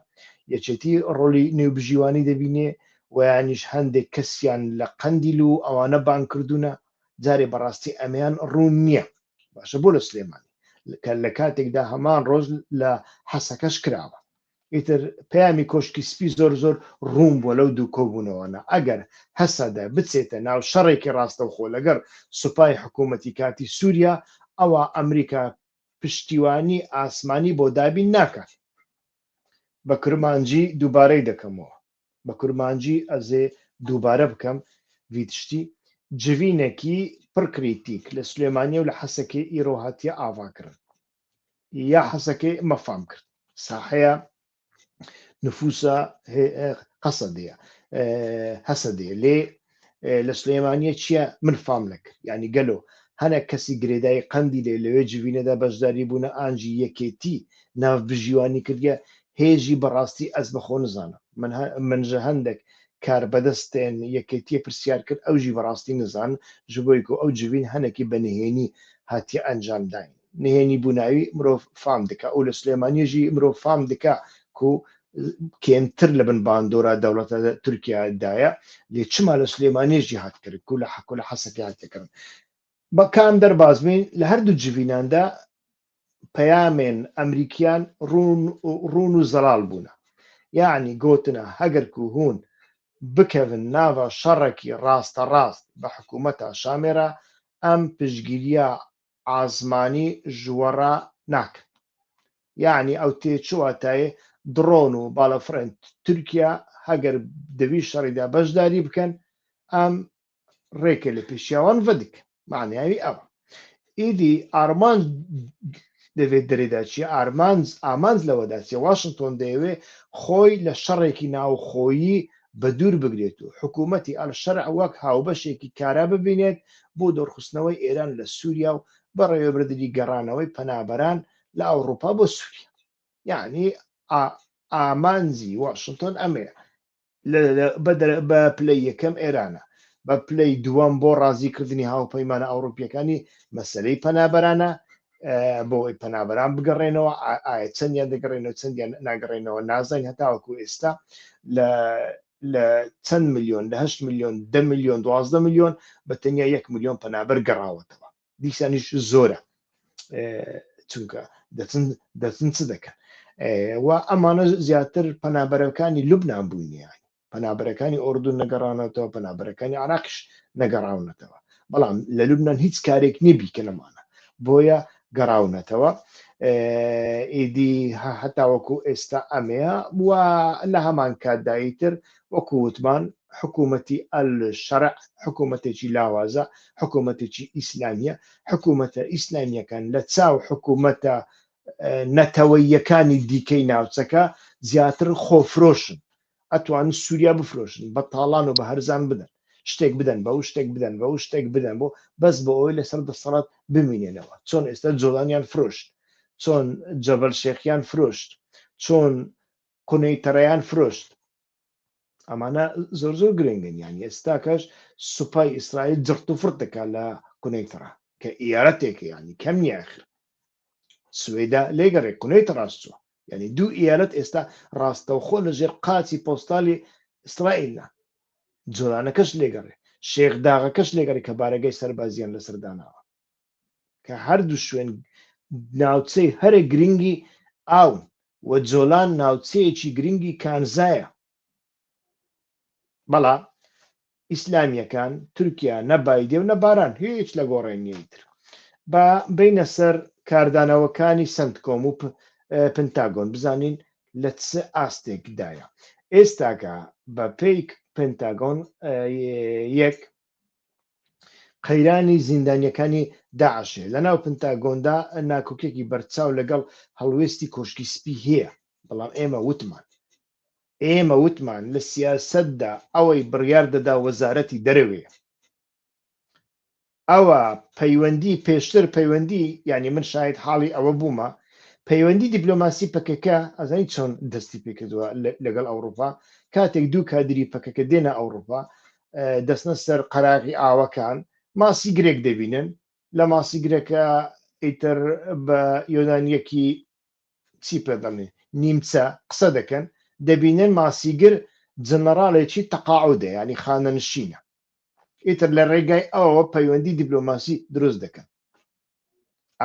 یەکێتی ڕۆلی نێوبژیوانی دەبینێ و یانیش هەندێک کەسیان لە قەندیل و ئەوانە بان کردوونە، جارێ بەڕاستی ئەمیان ڕوون نییە. باشە بۆ لە سلێمانی کە لە کاتێکدا هەمان ڕۆژ لە حەسەکەش کراوە. ئیتر پەیامی کۆشکی سپی زۆر زۆر ڕوون بۆ لەو دوو کۆبوونەوەنە. ئەگەر هەسەدا بچێتە ناو شەڕێکی ڕاستەوخۆ لەگەر سوپای حکوومەتی کاتی سووریا، ئەوە ئەمریکا پشتیوانی ئاسمانی بۆ دابین ناکات. بە کورمانجی دووبارەی دەکەمەوە، بە کورمانجی ئەزێ دووبارە بکەم ویتشتی جوینێکی پڕکریتیک لە سلێمانی و لە حەسەکەی ئیرۆ هاتیە ئاواکردن یا حەسەکەی مەفام کرد. ساحەیە نفوسە قەسەدەیە هەسەدەیە لێ لە سلێمانیە چییە من فام نەکرد، ینی گەلۆ هەنە کەسی گرێدای قەندی لێ لەوێ جوینەدا بەشداری بوونە ئانجی یەکێتی ناو بژیوانی کردە هێژی بەڕاستی ئەس بەخۆ نزانم. منژە هەندێک کار بەدەستێن یەکێتیە پرسیار کرد ئەوژی بەڕاستی نزان ji بۆی ئەو جوین هەنێکی بە نهێنی هاتیە ئەنجامداین. نهێنی بووناوی مرۆڤ فام دکا ئەو لە سلێمانیژی مرۆڤ فام دکا و کێمتر لە بن باندۆرا دەوڵەتە تورکیادایە لێ چما لە سلێمانیژی هات کرد و لە حەکو لە حەسەکە هاتەکردن. بەکان دەربازبین لە هەردوو جویناندا پەیامێن ئەمریکیان ڕوون و زەڵال بوونە، یعنی گوتنە هەگەر و هوون بکەون ناوە شەڕێکی ڕاستە ڕاست بە حکوومەتە شامێرە ئەم پشگیریە ئازمانی ژوەڕە ناکەن. یعنی ئەو تێچواتایە درۆن و باڵەفرێن تورکیا هەگەر دەوی شەڕیدا بەشداری بکەن ئەم ڕێکە لە پێشیاوان ڤدک معنیاوی ئەوە. ئیدی ئارمان دەوێت دەرێدا چیە ئامانج لەوەداچێ واشنگتۆن دەیەوێ خۆی لە شەڕێکی ناوخۆیی بە دوور بگرێت و حکوومەتی ئەلشەرع وەک هاوبەشێکی کارا ببینێت بۆ دۆرخستنەوەی ئێران لە سووریا و بەڕێوەبردننی گەڕانەوەی پەنابەران لە ئەوروپا بۆ سووریا. یعنی ئامانجی واشنگتۆن ئەمەیە بە پلەی یەکەم ئێرانە، بە پلەی دووەم بۆ ڕازیکردنی هاوپەیمانە ئەوروپیەکانی مەسەلەی پەنابەرانە بۆ ئەوی پەنابەران بگەڕێنەوە، ئایا چەندیان دەگەڕێنەوە چەندیان ناگەڕێنەوە نازانین. هەتاوەکو ئێستا لە چەند میلیۆن لە 8 میلیۆن 10 میلیۆن 12 میلیۆن بە تەنیا 1 میلیۆن پەنابەر گەڕاوەتەوە. دیسانیش زۆرە چونکە دەچن چ دەکەن و ئەمانە زیاتر پەنابەرەکانی لوبنان بووینیان، پەنابەرەکانی ئۆردون نەگەڕاونەتەوە، پەنابەرەکانی عراقش نەگەڕاونەتەوە، بەڵام لە لوبنان هیچ کارێک نیبیکەنەمانە بۆیە گەڕاونەتەوە. ئیدی هەتاوەکو ئێستا ئەمەیە و لە هەمان کاتداییتر وەکو وتمان حکوومەتی ئەلشەرع حکوومەتێکی لاوازە، حکوومەتێکی ئیسلامیە، حکوومەتە ئیسلامیەکان لە چاو حکوومەتە نەتەوەیەکانی دیکەی ناوچەکە زیاتر خۆفرۆشن. ئەتوانن سووریا بفرۆشن بە تاڵان و بە هەرزان بدەن شتێک بدەن بە شتێک بدەن بە شتێک بدەن بۆ بەس بە ئەوەی لەسەر دەسەڵات بمینێنەوە چۆن ئێستا جۆڵانیان فرۆشت چۆن جەبەل شێخیان فرۆشت چۆن قونەیتەڕەیان فرۆشت ئەمانە زۆر زۆر گرنگن یانی ئێستا کەش سوپای ئیسرائیل جرت و فرت دەکات لە قونەیتەڕە کە ئیارەتێکە ینی کەم نیاخر سوێدا لێگەڕێ قونەیتە ڕاستووە یعنی دوو ئیالەت ئێستا ڕاستەوخۆ لەژێر قاچی پۆستالی ئیسرائیلە جۆرانەکەش لێگەڕێ شێخداغەکەش لێگەڕی کە بارەگەی سەربازیان لەسەرداناوە کە هەردوو شوێن ناوچەی هەرە گرنگی ئاون و جۆلان ناوچەیەکی گرنگی کانزایە بەڵا ئیسلامیەکان تورکیا نەبایدێ و نەباران هیچ لە گۆڕێنیتر بە بینە سەر کاردانەوەکانی سنتکۆم و پنتاگۆن بزانین لە چ ئاستێکدایە ئێستاکە بە پێی پنتاگۆن یەک قەیرانی زیندانیەکانی داعشێ لە ناو پنتاگۆندا ناکۆکێکی بەرچاو لەگەڵ هەڵوێستی کۆشکی سپی هەیە بەڵام ئێمە وتمان لە سیاسەتدا ئەوەی بڕیار دەدا وەزارەتی دەرەوەیە ئەوە پەیوەندی پێشتر پەیوەندی ینی من شاید حاڵی ئەوە بوومە پەیوەندی دیپلۆماسی پەکەکە ئەزانی چۆن دەستی پێکردووە لەگەڵ ئەوروپا کاتێک دوو کادری پەکەکە دێنە ئەوروپا دەستنە سەر قەراغی ئاوەکان ماسی گرێک دەبینن لە ماسی گرەکە ئیتر بە یۆنانیەکی چی پێ دەڵێ نیمچە قسە دەکەن دەبینن ماسیگر جەنەڕاڵێکی تەقاعودە ینی خانەنشینە ئیتر لە ڕێگای ئەوەوە پەیوەندی دیپلۆماسی دروست دەکەن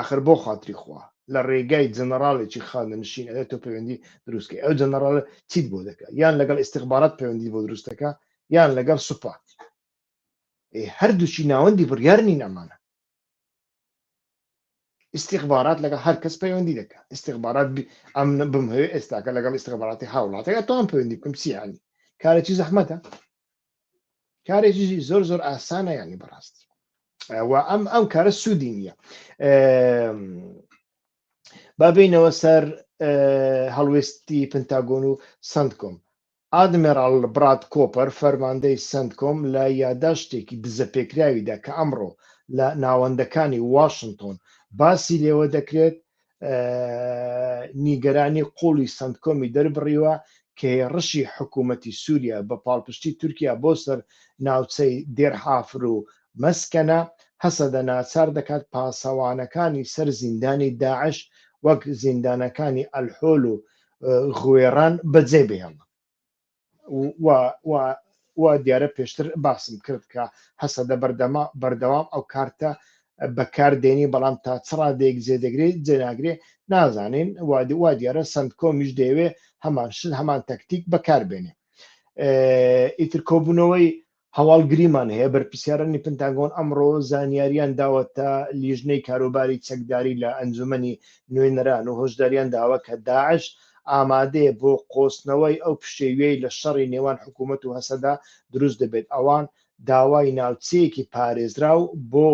آخر بۆ خاتری خوا لە ڕێگای جەنەڕاڵێکی خانەنشین ئەدە تۆ پەیوەندی دروستکە ئەو جەنەڕاڵە چیت بۆ دەکات یان لەگەڵ ئیستیخبارات پەیوەندی بۆ دروستەکە یان لەگەڵ سوپا هەردووچی ناوەندی بڕیار نین ئەمانە استخبارات لەگەڵ هەر کەس پەیوەندی دەکات استخبارات ئەم بمهوێ ئێستاکە لەگەڵ استخباراتی هاوڵاتەکە تۆم پەیوەندی بکەم چیانی کارێکی زەحمەتە کارێکی زۆر زۆر ئاسانە ینی بەڕاستی ئەم کارە سوودی نییە با بینەوە سەر هەڵوێستی پنتاگۆن و سنتکۆم ئادمێرال براد کۆپەر فەرماندەی سنتکۆم لە یادداشتێکی دزەپێکراویدا کە ئەمڕۆ لە ناوەندەکانی واشنگتۆن باسی لێوە دەکرێت نیگەرانی قوڵی سنتکۆمی دەربڕیوە کە ڕشی حکوومەتی سووریا بە پاڵپشتی تورکیا بۆ سەر ناوچەی دێرحافر و مەسکەنە هەسەدە ناچار دەکات پاسەوانەکانی سەر زیندانی داعش وەک زیندانەکانی ئەلحۆل و غوێران بەجێبێڵ وا دیارە پێشتر باسم کرد کە هەسەدە بەردەوام ئەو کارتە بەکاردێنی بەڵام تا چڕادێک جێدەگرێت جێناگرێ نازانین وا دیارە سنتکۆمیش دەیەوێ هەمان شت هەمان تەکتیک بەکاربێنێ ئیتر کۆبوونەوەی هەواڵگریمان هەیە بەرپرسیارانی پنتاگۆن ئەمڕۆ زانیاریان داوەتە لیژنەی کاروباری چەکداری لە ئەنجومەنی نوێنەران و هۆشداریان داوە کە داعش ئامادەیە بۆ قۆستنەوەی ئەو پشێوەی لە شەڕی نێوان حکوومەت و هەسەدا دروست دەبێت ئەوان داوای ناوچەیەکی پارێزراو بۆ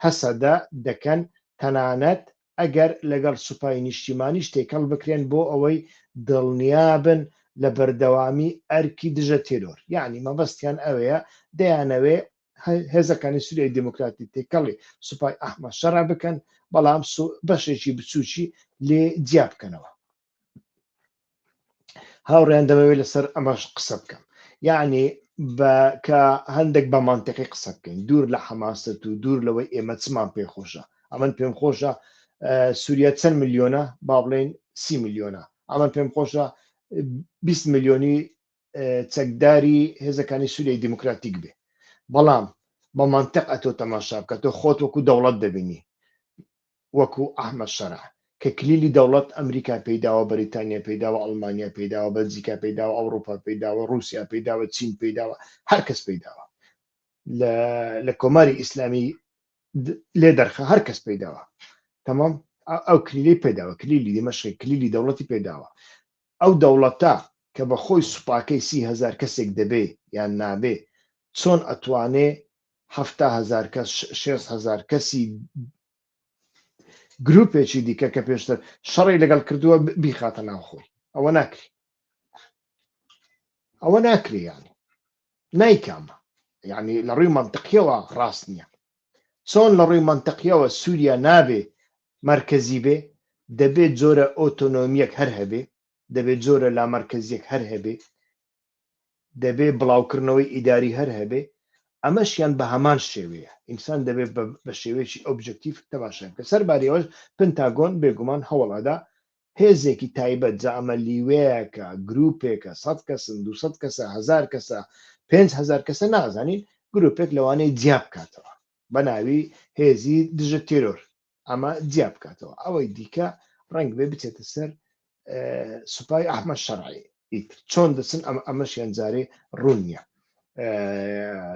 هەسەدا دەکەن تەنانەت ئەگەر لەگەڵ سوپای نیشتیمانی شتێکەڵ بکرێن بۆ ئەوەی دڵنیابن لە بەردەوامی ئەرکی دژە تێرۆر یعنی مەبەستیان ئەوەیە دەیانەوێ هێزەکانی سووریای دموکراتی تێکەڵی سوپای ئەحمەد شەڕە بکەن بەڵام بەشێکی بچووکی لێ جیا بکەنەوە هاوڕێیان دەمەوێت لەسەر ئەمەش قسە بکەم یعنی کە هەندێک بە مانتەقی قسە بکەین دوور لە حەماست و دوور لەوەی ئێمە چمان پێخۆشە ئەمن پێم خۆشە سووریا چەند ملیۆنە با بڵێن 30 ملیۆنە ئەمە پێم خۆشە 20 ملیۆنی چەکداری هێزەکانی سووریای دموکراتیک بێ بەڵام بە مانتەق ئەتۆ تەماشا بکە تۆ خۆت وەکو دەوڵەت دەبینی وەکو ئەحمەد شەرع کە کلیلی دەوڵەت ئەمریکا پێداوە بەریتانیا پێداوە ئەڵمانیا پێداوە بەلجیکا پێداوە ئەوروپا پێداوە رووسیا پێداوە چین پێداوە هەر کەس پێداوە لە کۆماری ئیسلامی لێ دەرخە هەر کەس پێداوە تەمام ئەو کلیلی پێداوە کلیلی دیمەشق کلیلی دەوڵەتی پێداوە ئەو دەوڵەتە کە بە خۆی سوپاکەی 30,000 کەسێک دەبێ یان نابێ چۆن ئەتوانێ 70,000 کەس 6,000 کەسی گروپێکی دیکە کە پێشتر شەڕی لەگەڵ کردووە بیخاتە ناوخۆی ئەوە ناکری ئەوە ناکرێ یانی نایکامە یعنی لە ڕووی منطقیەوە ڕاست نییە چۆن لە ڕووی منطقیەوە سووریا نابێ مرکزی بێ دەبێت جۆرە ئۆتۆنۆمیەک هەر هەبێ دەبێت جۆرە لا مرکزیەک هەر هەبێ دەبێت بڵاوکردنەوەی ئیداری هەر هەبێ ئەمەشیان بە هەمان شێوەیە ئینسان دەبێت بە شێوەیەکی ئۆبجکتیف تەماشا کە سەربارەوەش پنتاگۆن بێگومان هەوڵادا هێزێکی تایبەت جا ئەمە لیوەیەکە گروپێکە 100 کەسن 200 کەسە 1000 کەسە 5,000 کەسە نازانین گروپێک لەوانەیە جیا بکاتەوە بە ناوی هێزی دژە تێرۆر ئەمە جیا بکاتەوە ئەوەی دیکە ڕنگ بێ بچێتە سەر سوپای ئەحمەد شەرعی چۆن دەچن ئەمەشیان جارێ ڕوون نییە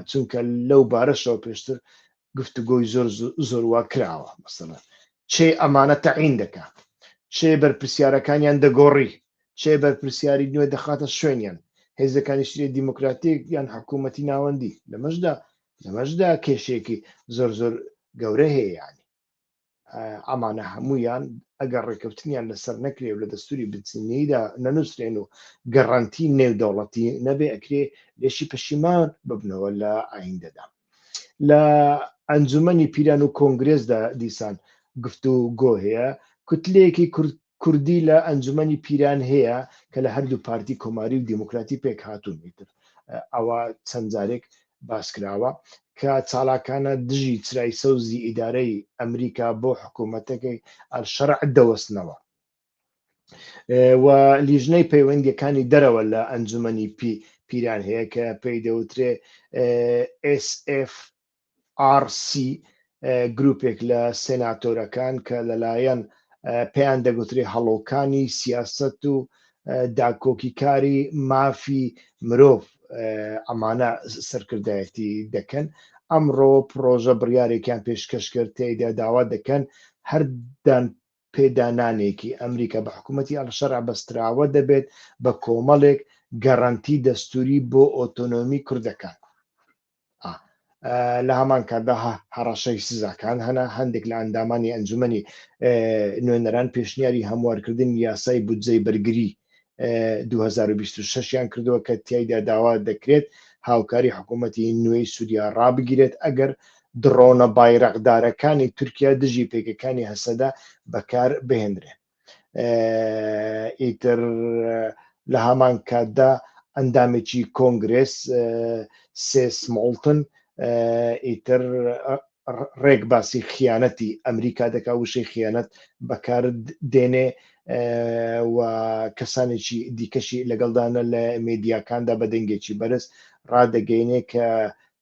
چونکە لەو بارەشەوە پێشتر گفتوگۆی زۆر وا کراوە مەسەڵەن چێ ئەمانە تەعین دەکات چێ بەرپرسیارەکانیان دەگۆڕی چێ بەرپرسیاری نوێ دەخاتە شوێنیان هێزەکانی شتێ دیموکراتیک یان حکوومەتی ناوەندی لەمەشدا کێشێکی زۆر گەورە هەیە یانی ئەمانە هەمویان ئەگەر ڕێکەوتنیان لەسەر نەکرێ و لە دەستوری بنچینەیدا نەنووسێن و گەڕانتی نێودەوڵەتی نەبێ ئەکرێ لێشی پەشیمان ببنەوە لە ئایندەدا لە ئەنجومەنی پیران و کۆنگرێسدا دیسان گفتوگۆ هەیە کوتلەیەکی کوردی لە ئەنجومەنی پیران هەیە کە لە هەردوو پارتی کۆماری و دیموکراتی پێک هاتوون میتر ئەوە چەند جارێک باسکراوە کە چالاکانە دژی چرای سەوزی ئیدارەی ئەمریکا بۆ حکوومەتەکەی ئەلشەرع دەوەستنەوە و لیژنەی پەیوەندیەکانی دەرەوە لە ئەنجومەنی پیران هەیە کە پێی دەوترێ SFRC گروپێک لە سێناتۆرەکان کە لەلایەن پێیان دەگوترێ هەڵۆکانی سیاست و داکۆکیکاری مافی مرۆڤ ئەمانە سەرکردایەتی دەکەن ئەمڕۆ پرۆژە بڕیارێکیان پێشکەش کرد تێیدا داوا دەکەن هەردان پێدانانێکی ئەمریکا بە حکوومەتی ئەلشەرع بەستراوە دەبێت بە کۆمەڵێک گەڕانتی دەستوری بۆ ئۆتۆنۆمی کوردەکان لە هەمان کاتدا هەڕەشەی سزاکان هەنا هەندێک لە ئەندامانی ئەنجومەنی نوێنەران پێشنیاری هەموارکردن یاسای بودجەی بەرگری 2026یان کردووە کە تیایدا داوا دەکرێت هاوکاری حکوومەتی نوێی سووریا ڕابگیرێت ئەگەر درۆنە بایرەقدارەکانی تورکیا دژی پێکەکانی هەسەدا بەکار بهێنرێن ئیتر لە هەمان کاتدا ئەندامێکی کۆنگرێس سمۆڵتن ئیتر ڕێک باسی خیانەتی ئەمریکا دەکا وشەی خیانەت بەکار دێنێ و کەسانێکی دیکەشی لەگەڵدانە لە مێدیاکاندا بە دەنگێکی بەرز ڕادەگەینێ کە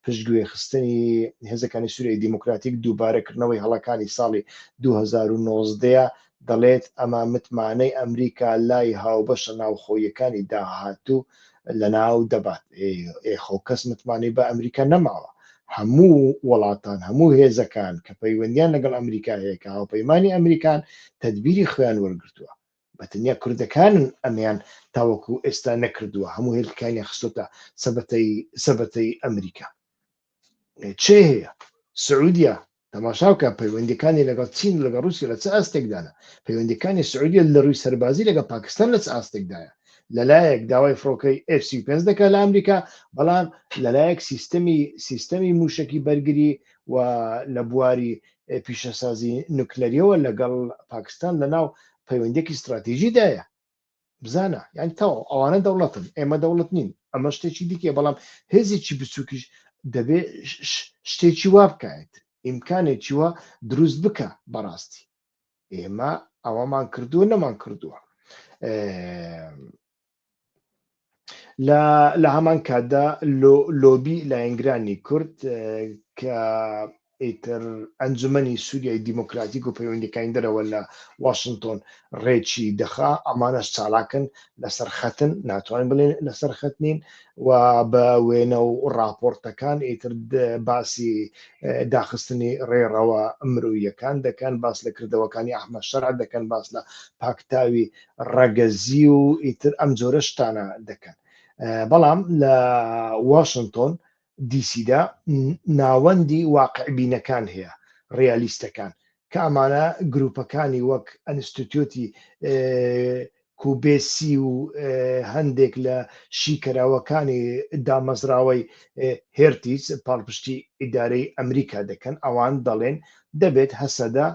پشتگوێ خستنی هێزەکانی سووریای دیموکراتیک دووبارەکردنەوەی هەڵەکانی ساڵی 2019 دەڵێت ئەمە متمانەی ئەمریکا لای هاوبەشە ناوخۆیەکانی داهاتوو لە ناو دەبات خۆ کەس متمانەی بە ئەمریکا نەماوە هەموو وڵاتان هەموو هێزەکان کە پەیوەندیان لەگەڵ ئەمریکا هەیە کە هاوپەیمانی ئەمریکان تەدبیری خۆیان وەرگرتووە بەتەنیا کوردەکانن ئەمیان تاوەکو ئێستا نەکردووە هەموو هێلکانی خستۆتە سەبەتەی ئەمریکا چێ هەیە سعودیا تەماشاوکە پەیوەندیەکانی لەگەڵ چین لەگەڵ رووسیا لە چ ئاستێکدانە پەیوەندیەکانی سعودیا لە ڕووی سەربازی لەگەڵ پاکستان لە چ ئاستێکدایە لەلایەک داوای فڕۆکەی F-35 دەکات لە ئەمریکا بەڵام لەلایەک سیستەمی موشکی بەرگری و لە بواری پیشەسازی نوکلەریەوە لەگەڵ پاکستان لەناو پەیوەندێکی استراتیژیدایە بزانە یان تاو ئەوانە دەوڵەتن ئێمە دەوڵەت نین ئەمە شتێکی دیکە بەڵام هێزێکی بچووکیش دەبێت شتێکی وا بکات ئیمکانێکی وە دروست بکە بەڕاستی ئێمە ئەوەمان کردووە نەمان کردووە لە هەمان کاتدا لۆبی لایەنگرانی کورد کە ئیتر ئەنجومەنی سووریای دیموکراتیک و پەیوەندیەکانی دەرەوە لە واشنگتۆن ڕێکی دەخا ئەمانەش چالاکن لەسەر خەتن ناتوانین بڵێن لەسەر خەتنین و بە وێنە و ڕاپۆرتەکان ئیتر باسی داخستنی ڕێڕەوە مرۆییەکان دەکەن باس لە کردەوەکانی ئەحمەد شەرع دەکەن باس لە پاکتاوی ڕەگەزی و ئیتر ئەم جۆرە شتانە دەکەن بەڵام لە واشنگتۆن دیسیدا ناوەندی واقعبینەکان هەیە ڕیالیستەکان کە ئەمانە گروپەکانی وەک ئەنستیتیۆتی کوبێسی و هەندێک لە شیکەراوەکانی دامەزراوەی هێرتیز پاڵپشتی ئیدارەی ئەمریکا دەکەن ئەوان دەڵێن دەبێت هەسەدا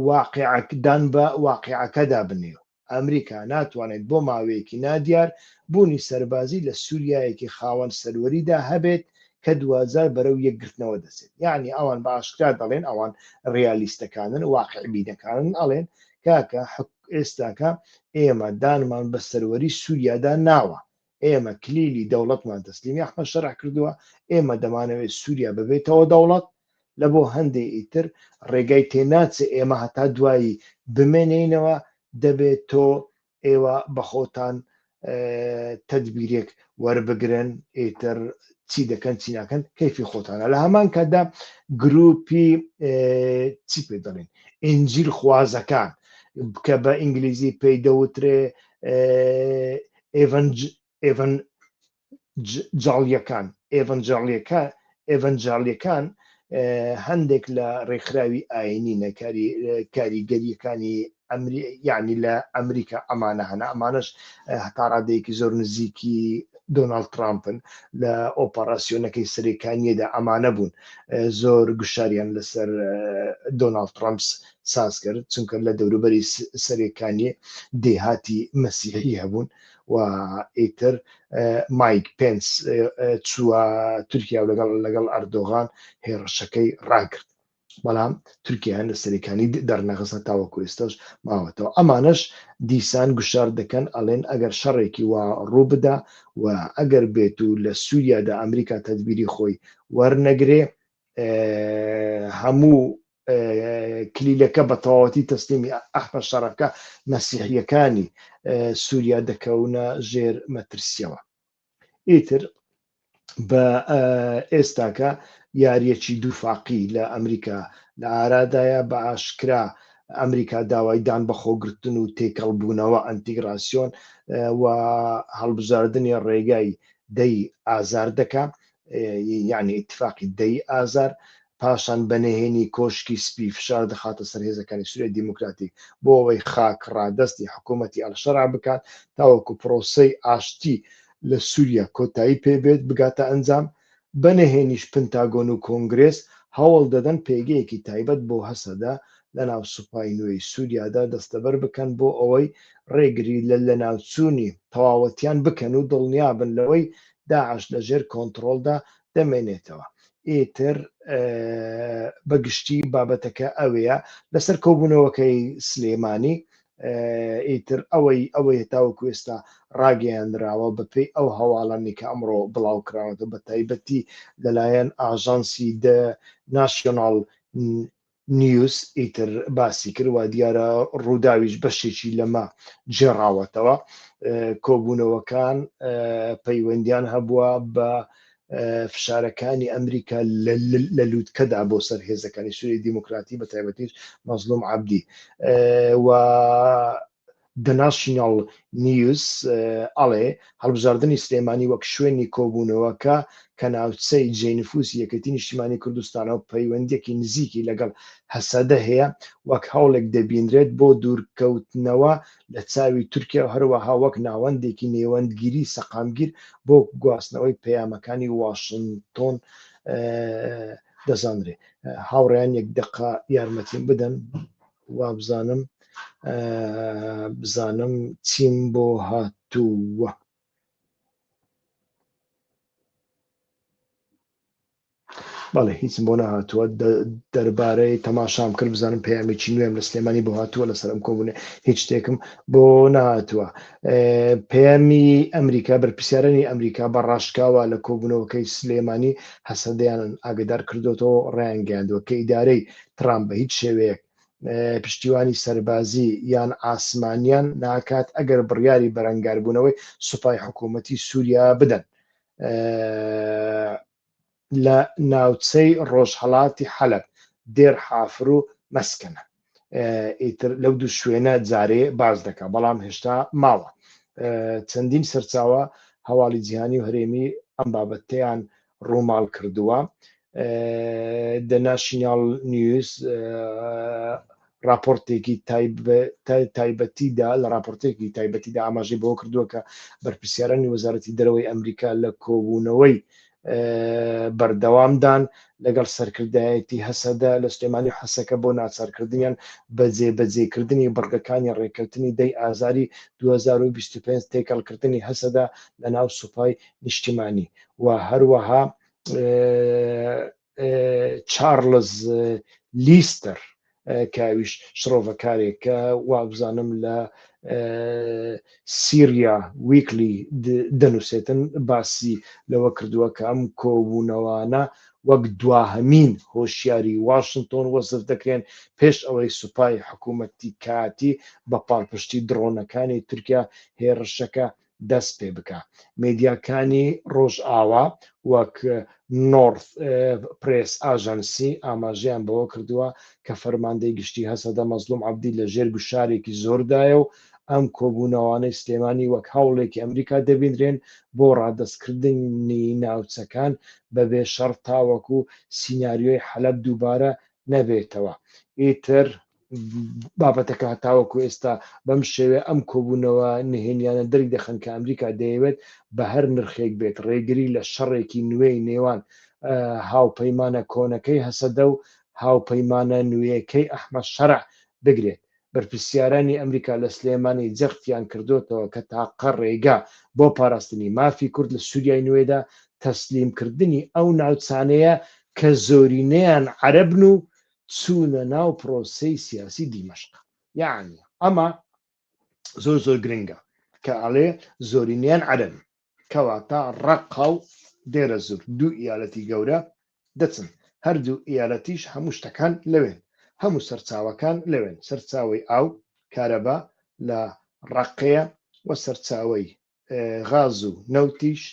واقعدان بە واقعەکەدا بنێ ئەمریکا ناتوانێت بۆ ماوەیەکی نادیار بوونی سەربازی لە سووریایەکی خاوەن سەروەریدا هەبێت کە دوزار بەرەو یەکگرتنەوە دەچێت یعنی ئەوان بە ئاشکرا دەڵێن ئەوان ڕیالیستەکانن واقعبینەکانن ئەڵێن کاکە ئێستاکە ئێمە دانمان بە سەروەری سووریادا ناوە ئێمە کلیلی دەوڵەتمان تەسلیمی ئەحمەد شەرع کردووە ئێمە دەمانەوێت سووریا ببێتەوە دەوڵەت لە بۆ هەندێک ئیتر ڕێگای تێناچێ ئێمە هەتا دوایی بمێنینەوە دەبێت تۆ ئێوە بەخۆتان تەدبیرێک وەربگرن ئیتر چی دەکەن چی ناکەن کەیفی خۆتانە لە هەمان کاتدا گروپی چی پێ دەڵێن ئینجیل خوازەکان کە بە ئینگلیزی پێی دەوترێ ئێڤەنجاڵیەکان هەندێک لە ڕێکخراوی ئاینی کاریگەریەکانی یعنی لە ئەمریکا ئەمانە هەنا ئەمانش هەتا ڕادەیەکی زۆر نزیکی دۆناڵد ترامپن لە ئۆپەراسیۆنەکەی سەرێکانیەدا ئەمانە بوون زۆر گوشاریان لەسەر دۆناڵد ترامپس ساز کرد چونکە لە دەوروبەری سەرێکانیە دێهاتی مەسیحی هەبوون و ئیتر مایک پێنس چووە تورکیا لەگەڵ ئەردۆغان هێرشەکەی ڕاکرد بەڵام تورکیایان لە سەرەکانی دەرنەخستە تاوەکو ئێستاش ماوەتەوە ئەمانش دیسان گوشار دەکەن ئەڵێن ئەگەر شەڕێکی وا ڕوو بدا و ئەگەر بێت و لە سووریادا ئەمریکا تەدبیری خۆی وەرنەگرێ هەموو کلیلەکە بە تەواوەتی تەسلیمی ئەحمەد شەرعکە مەسیحیەکانی سووریا دەکەونە ژێر مەترسیەوە ئیتر بە ئێستاکە یاریەکی دووفاقی لە ئەمریکا لە ئارادایە بە ئاشکرا ئەمریکا داوای دان بەخۆگرتن و تێکەڵبوونەوە ئەنتیگراسیۆن و هەڵبژاردننی ڕێگای دەی ئازار دەکا یعنی ئیتفاقی دەی ئازار پاشان بەنهێنی کۆشکی سپی فشار دەخاتە سەر هێزەکانی سووریا دیموکراتیک بۆ ئەوەی خاک ڕادەستی حکوومەتی ئەلشەرع بکات تاوەکو پرۆسەی ئاشتی لە سووریا کۆتایی پێبێت بگاتە ئەنجام بەنهێنیش پنتاگۆن و کۆنگرێس هەوڵ دەدەن پێگەیەکی تایبەت بۆ هەسەدا لە ناو سوپای نوێی سووریادا دەستەبەر بکەن بۆ ئەوەی ڕێگری لە ناوچوونی تەواوەتیان بکەن و دڵنیابن لەوەی داعش لەژێر کۆنتڕۆلدا دەمێنێتەوە ئیتر بەگشتی بابەتەکە ئەوەیە لەسەر کۆبوونەوەکەی سلێمانی ئیتر ئەوەی تاوەکو ئێستا ڕاگەیاندراوە بەپێی ئەو هەواڵانی کە ئەمڕۆ بڵاوکراوەتە بە تایبەتی لەلایەن ئاژانسی ناشیۆناڵ نیوز ئیتر باسی کردوە دیارە ڕووداویش بەشێکی لەمە جێڕاوەتەوە کۆبوونەوەکان پەیوەندیان هەبووە بە فشارەکانی ئەمریکا لە لووتکەدا بۆ سەر هێزەکانی سووریای دیموکراتی بە تایبەتیش مەزلوم عەبدی و ناشیۆناڵ نیوز ئەڵێ هەڵبژاردننی سلێمانی وەک شوێنی کۆبوونەوەکە کە ناوچەی جێنفوسی یەکەتی نیشتیمانی کوردستانەوە پەیوەندێکی نزیکی لەگەڵ هەسەدە هەیە وەک هەوڵێک دەبینرێت بۆ دوورکەوتنەوە لە چاوی تورکیا و هەروەها وەک ناوەندێکی نێوەندگیری سەقامگیر بۆ گواستنەوەی پەیامەکانی واشنتۆن دەزانرێت هاوڕێیان یەک دقە یارمەتیم بدەن وا بزانم چیم بۆ هاتووە بەڵێ هیچم بۆ نهاتووە دەربارەی تەماشام کرد بزانم پەیامێکی نوێم لە سلێمانی بۆ هاتووە لەسەر ئەم کۆبوونێ هیچ شتێکم بۆ نهاتووە پەیامی ئەمریکا بەرپرسیارانی ئەمریکا بەڕاشکاوە لە کۆبوونەوەکەی سلێمانی هەسەدەیان ئاگدار کردوەوە ڕایانگەیاندووە کە ئیدارەی ترامپ بە هیچ شێوەیەک پشتیوانی سەربازی یان ئاسمانیان ناکات ئەگەر بڕیاری بەرەنگاربوونەوەی سوپای حکوومەتی سووریا بدەن لە ناوچەی ڕۆژهەڵاتی حەلەب دێر حافر و مەسکەنە ئیتر لەو دوو شوێنە جارێ باز دەکات بەڵام هێشتا ماوە چەندین سەرچاوە هەواڵی جیهانی و هەرێمی ئەم بابەتەیان ڕووماڵ کردووە ناشیۆناڵ نیوز راپۆرتێکی تایبەتیدا لە راپۆرتێکی تایبەتیدا ئاماژەی بەوە کردووە کە بەرپرسیارانی وەزارەتی دەرەوەی ئەمریکا لە کۆبوونەوەی بەردەوامدان لەگەڵ سەرکردایەتی هەسەدا لە سلێمانی حەسەکە بۆ ناچارکردنیان بەجێبەجێکردنی بڕگەکانی ڕێککەوتنی دەی ئازاری 2025 تێکەڵکردنی هەسەدا لە ناو سوپای نیشتیمانی و هەروەها چارلز لیستەر کاویش شڕۆڤەکارێکە وابزانم لە سیریا ویکلی دەنووسێتن باسی لەوە کردووە کە ئەم کۆبوونەوانە وەک دواهەمین هۆشیاری واشنگتۆن وەزف دەکرێن پێش ئەوەی سوپای حکوومەتی کاتی بە پاڵپشتی درۆنەکانی تورکیا هێرشەکە دەست پێ بکە. مێدیاکانی ڕۆژئاوا وەک نۆرث پرێس ئاژەنسی ئاماژەیان بەوە کردووە کە فەرماندەی گشتی هەسەدە مەزلوم عەبدی لە ژێر گوشارێکی زۆردایە و ئەم کۆبوونەوانەی سلێمانی وەک هەوڵێکی ئەمریکا دەبینرێن بۆ ڕادەستکردنی ناوچەکان بەبێ شەڕ تاوەکو سیناریۆی حەلەب دووبارە نەبێتەوە. ئیتر بابەتەکە تاوەکو ئێستا بەم شێوێ ئەم کۆبوونەوە نهێنیانە دەری دەخەن کە ئەمریکا دەیەوێت بە هەر نرخێک بێت ڕێگری لە شەڕێکی نوێی نێوان هاوپەیمانە کۆنەکەی هەسەدە و هاوپەیمانە نوێیەکەی ئەحمەد شەرع بگرێت. بەرپرسیارانی ئەمریکا لە سلێمانی جەختیان کردوتەوە کە تاقە ڕێگا بۆ پاراستنی مافی کورد لە سووریای نوێدا تەسلیمکردنی ئەو ناوچانەیە کە زۆرینەیان عەرەبن و چوونە ناو پرۆسەی سیاسی دیمەشق. یعنی ئەمە زۆر گرنگە کە ئەڵێ زۆرینەیان عەرەبن کەواتە ڕەقا و دێرە زور دوو ئیالەتی گەورە دەچن هەردوو ئیالەتیش هەموو شتەکان لەوێن هەموو سەرچاوەکان لەوێن سەرچاوی ئاو کارەبا لە ڕەقەیە و سەرچاوی غاز و نەوتیش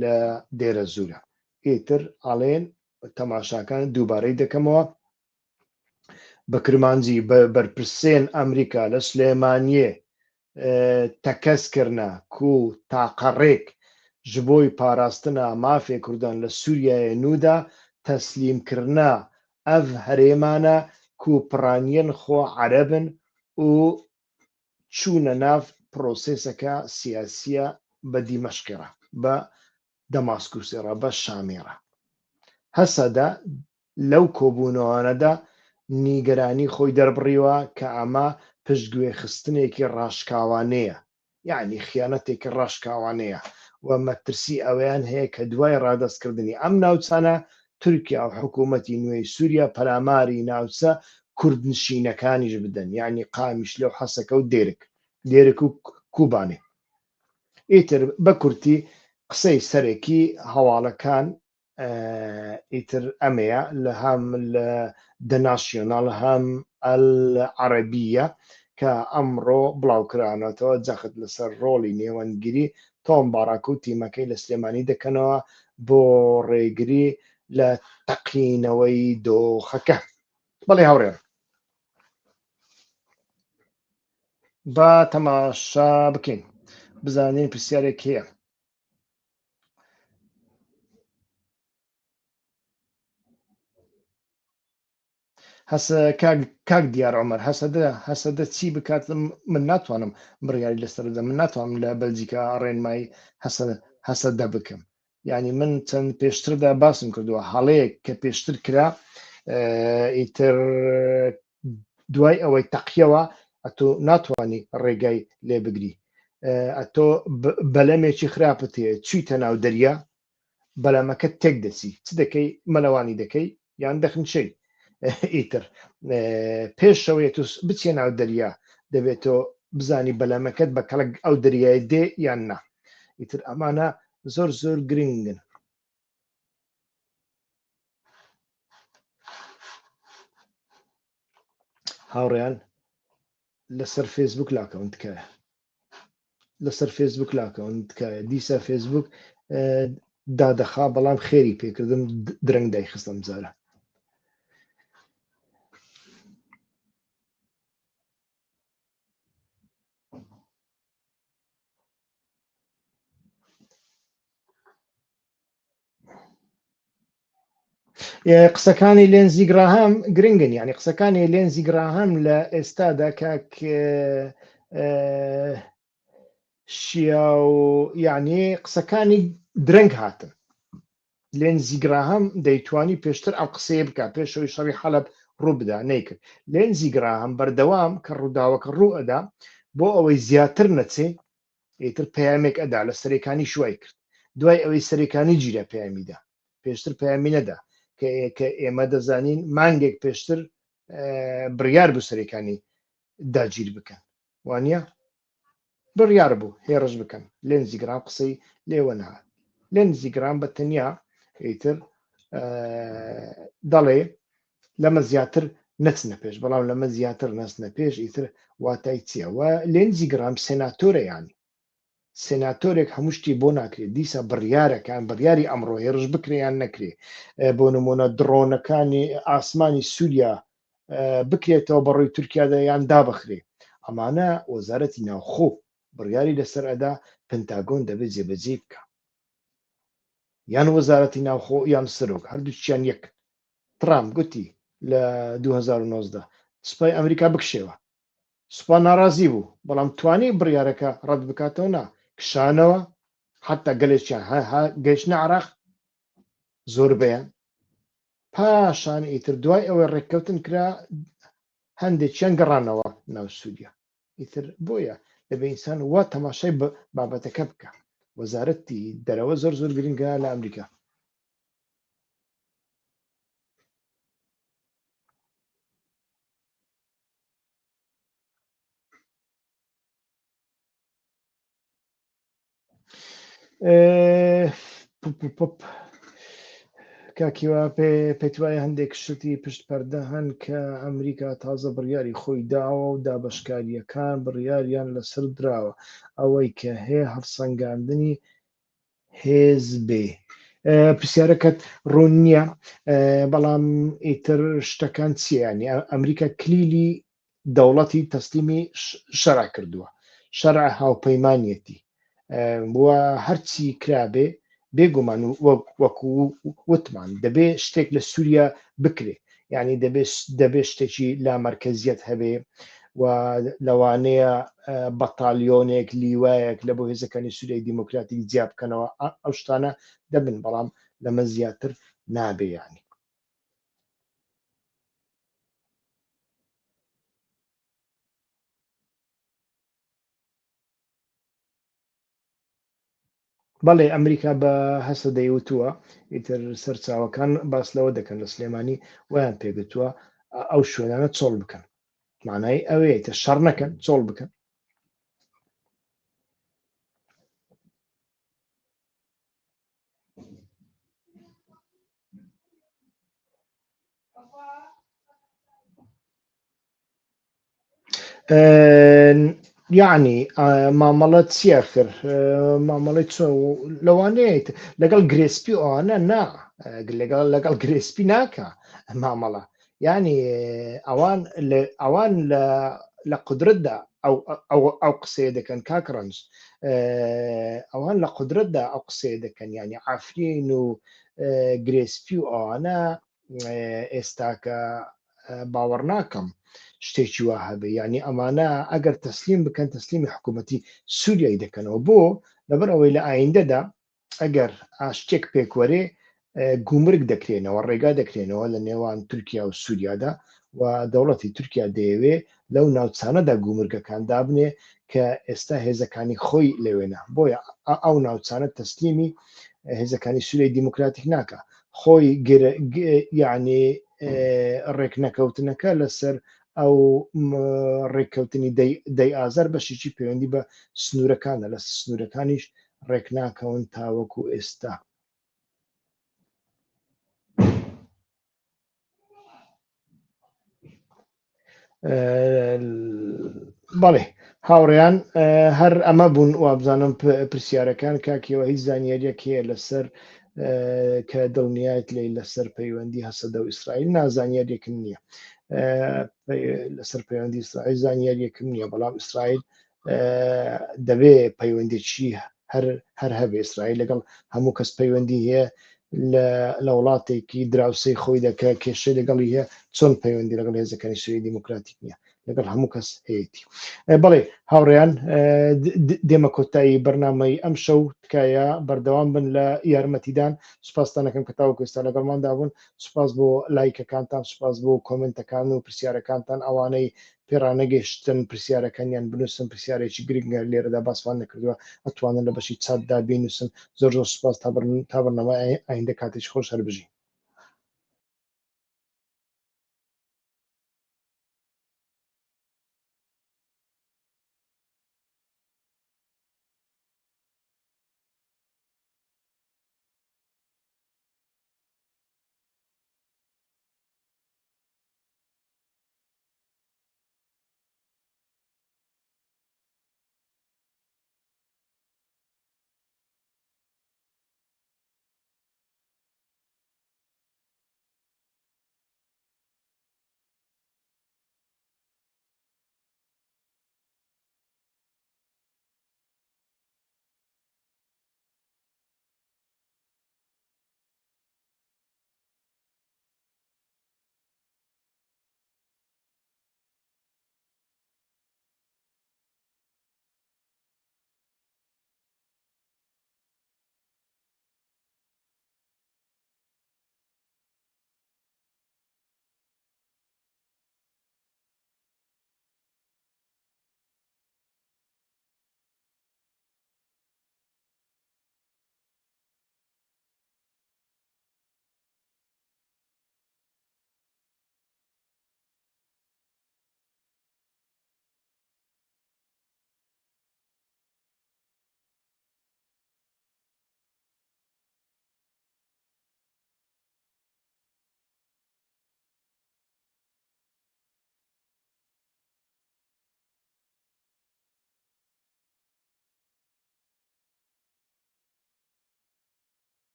لە دێرە زورە. ئیتر ئاڵێن تەماشاکان دووبارەی دەکەمەوە بە کرمانجی بەرپرسێن ئەمریکا لە سلێمانیە تەکەسکردە کو تاقەڕێک ji بۆی پاراستنە مافێ کوردان لە سووریایە نوودا تەسلیمکردە ئەڤ هەرێمانە کو پڕانیەن خۆ عەرەبن و چوونە ناو پرۆسێسەکە سیاسیە بە دیمەشقێرە بە دەماسکوسێرە بە شامێرە. هەسەدا لەو کۆبوونەوانەدا نیگەرانی خۆی دەربڕیوە کە ئەمە پشتگوێ خستنێکی ڕاشکاوانەیە یعنی خیانەتێکی ڕاشکاوانەیە و مەترسی ئەوەیان هەیە کە دوای ڕادەستکردنی ئەم ناوچانە تورکیا و حکوومەتی نوێی سووریا پەلاماری ناوچە کوردنشینەکانیش بدەن یعنی قامیش لەو حەسەکە و دێرک و کوبانێ. ئیتر بە کورتی قسەی سەرەکی هەواڵەکان ئیتر ئەمەیە لە هەم لە دەناشیۆناڵ هەم ئەلعەرەبیە کە ئەمڕۆ بڵاوکرانەوە جەخت لەسەر ڕۆڵی نێوەندگیری تۆم باڕاک و تیمەکەی لە سلێمانی دەکەنەوە بۆ ڕێگری لە تەقینەوەی دۆخەکە. بەڵێ هاوڕێن با تەماشا بکەین بزانین پرسیارێک هەیە. کاک دیار عومەر هەسەدە چی بکات من ناتوانم بڕیاری لەسەردا من ناتوانم لە بەلجیکا ڕێنمای هەسەدە بکەم یعنی من چەند پێشتردا باسم کردووە هەڵەیەک کە پێشتر کرا ئیتر دوای ئەوەی تەقیەوە ئەتۆ ناتوانانی ڕێگای لێ بگری ئەتۆ بەلەمێکی خراپت هەیە چیتە ناو دەریا بەلەمەکە تێک دەچی چ دەکەی مەلەوانی دەکەی یان دەخنچەی ئیتر پێشەوەی تو بچێ ناو دەریا دەبێتەوە بزانی بەلەمەکەت بە کەڵک ئەو دەریای دێ یان نا. ئیتر ئەمانە زۆر گرنگن. هاوڕێیان لەسەر فێسبوک لاکەونتکایە لەسەر فێسبوک لاکەونتکایە دیسە فێسبوک دادەخا بەڵام خێری پێکردم درەنگ دایخستم جارە. قسەکانی لێنزی گراهام گرنگن، یعنی قسەکانی لێنزی گراهام لە ئێستادا کاک شیا و یعنی قسەکانی درەنگ هاتن. لێنزی گراهام دەیتوانی پێشتر ئەم قسەیە بکە پێشەوەی شەڕی حەلەب ڕوو بدا نەیکرد. لێنزی گراهام بەردەوام کە ڕووداوەکە ڕوو ئەدا بۆ ئەوەی زیاتر نەچێ ئیتر پەیامێک ئەدا لە سەرەکانی شوای کرد، دوای ئەوەی سەرەکانی گیرە پەیامیدا، پێشتر پەیامی نەدا کە ئێمە دەزانین مانگێک پێشتر بڕیار بوو سەرەکانی داگیر بکەن، وانە بڕیار بوو هێرش بکەن. لێنزی گرام قسەی لێوە نەهات. لێنزی گرام بە تەنیا ئیتر دەڵێ لەمە زیاتر نەچنە پێش، بەڵام لەمە زیاتر نەچنە پێش ئیتر واتای چییە؟ و لێنزی گرام سێناتۆرە، یانی سێناتۆرێک هەموو شتی بۆ ناکرێت، دیسە بڕیارەکان بڕیاری ئەمڕۆ هێرش بکریان نەکرێ، بۆ نمونە درۆنەکانی ئاسمانی سووریا بکرێتەوە بەڕووی تورکیادا یان دابخرێ، ئەمانە وەزارەتی ناوخۆ بڕیاری لەسەر ئەدا پنتاگۆن دەبێت جێبەجێ بکە، یان وەزارەتی ناوخۆ یان سەرۆک هەردووچیان یەک. ترامپ گوتی لە 2019 سوپای ئەمریکا بکشێوە، سوپا ناڕازی بوو، بەڵام توانی بڕیارەکە ڕەت بکاتەوە نا کشانەوە، حتا گەلێکیان گەیشتنە عێراق زۆر بەیان، پاشان ئیتر دوای ئەوەی ڕێککەوتن کرا هەندێکیان گەڕانەوە ناو سووریا. ئیتر بۆیە دەبێ ئینسان وا تەماشای بابەتەکە بکە. وەزارەتی دەرەوە زۆر زۆر گرنگە لە ئەمریکا. کاکیوا پێت وایە هەندێک شتی پشت پەردە هەن کە ئەمریکا تازە بڕیاری خۆی داوە و دابەشکاریەکان بڕیاریان لەسەر دراوە ئەوەی کە هەیە هەڵسەنگاندنی حیزبێ. پرسیارەکەت ڕوون نییە، بەڵام ئیتر شتەکان چیانی ئەمریکا کلیلی دەوڵەتی تەسلیمی شەرع کردووە، شەرع هاوپەیمانیەتی، وە هەرچی کرابێ بێگومان وەکو وتمان دەبێ شتێک لە سووریا بکرێ، یعنی دەبێ شتێکی لا مەرکەزیەت هەبێ و لەوانەیە بەتالیۆنێک لیوایەک لە بۆ هێزەکانی سووریای دیموکراتیک جیا بکەنەوە، ئەو شتانە دەبن، بەڵام لەمە زیاتر نابێ. یانی بەڵێ ئەمریکا بە هەسە دەیوتووە ئیتر سەرچاوەکان باس لەوە دەکەن لە سلێمانی ویان پێگوتووە ئەو شوێنانە چۆڵ بکەن، معنای ئەوەیە تە شەڕ نەکەن چۆڵ بکەن. یعنی مامەڵەت چیاخر مامەڵی چۆ لەوانەیە لەگەڵ گرێسپی ئەوانە نا لەگەڵ گرێسپی ناکە مامەڵە، یعنی ئەوان لە قودرەتدا ئەو قسەیە دەکەن کاکڕنج، ئەوان لە قودرەتدا ئەو قسەیە دەکەن، یعنی عافرین و گرێسپی و ئەوانە ئێستاکە باوەڕ ناکەم شتێکی وا هەبێ، یعنی ئەمانە ئەگەر تەسلیم بکەن تەسلیمی حکوومەتی سووریای دەکەنەوە، بۆ لەبەر ئەوەی لە ئایندەدا ئەگەر شتێک پێکوەرێ گومرگ دەکرێنەوە، ڕێگا دەکرێنەوە لە نێوان تورکیا و سووریادا و دەوڵەتی تورکیا دەیەوێ لەو ناوچانەدا گومرگەکان دابنێ کە ئێستا هێزەکانی خۆی لەوێنە، بۆیە ئەو ناوچانە تەسلیمی هێزەکانی سووریای دیموکراتیک ناکە، خۆی یعنی ڕێک نەکەوتنەکە لەسەر ئەو ڕێککەوتنی دەی ئازار بەشێکی پەیوەندی بە سنوورەکانە، لە سنوورەکانیش ڕێک ناکەون تاوەکو ئێستا. بەڵێ هاوڕێیان هەر ئەمە بوون وابزانم پرسیارەکان کاکیەوە هیچ زانیاریەک هەیە لەسەر کە دڵنیایت لی لەسەر پەیوەندی هەسەدە و ئیسرائیل نازانیاریەکم نییە لەسەر پەیوەندی ئیسرائیل زانیاریەکم نییە، بەڵام ئیسرائیل دەبێ پەیوەندێکی هەر هەبێ، ئیسرائیل لەگەڵ هەموو کەس پەیوەندی هەیە لە وڵاتێکی دراوسەی خۆی دەکە کێشەی لەگەڵی هەیە چۆن پەیوەندی لەگەڵ هێزەکانی سوێ دیموکراتیک نییە لەگەڵ هەموو کەس هەیەی. بەڵێ هاوڕێیان دێمە کۆتایی بەرنامەی ئەم شەو تکایە بەردەوام بن لە یارمەتیدان. سوپاستانەکەم کە تاوەکو ئێستا لەگەڵماندا بوون. سوپاس بۆ لایکەکانتان، سوپاس بۆ کۆمنتەکان و پرسیارەکانتان، ئەوانەی پێڕانەگەیشتن پرسیارەکانیان بنووسن، پرسیارێکی گرنگە لێرەدا باسمان نەکردووە ئەتوانن لە بەشی چاتدا بینووسن. زۆر زۆر سوپاس تا بەرنامە ئایندە کاتێکی خۆش هەربژی.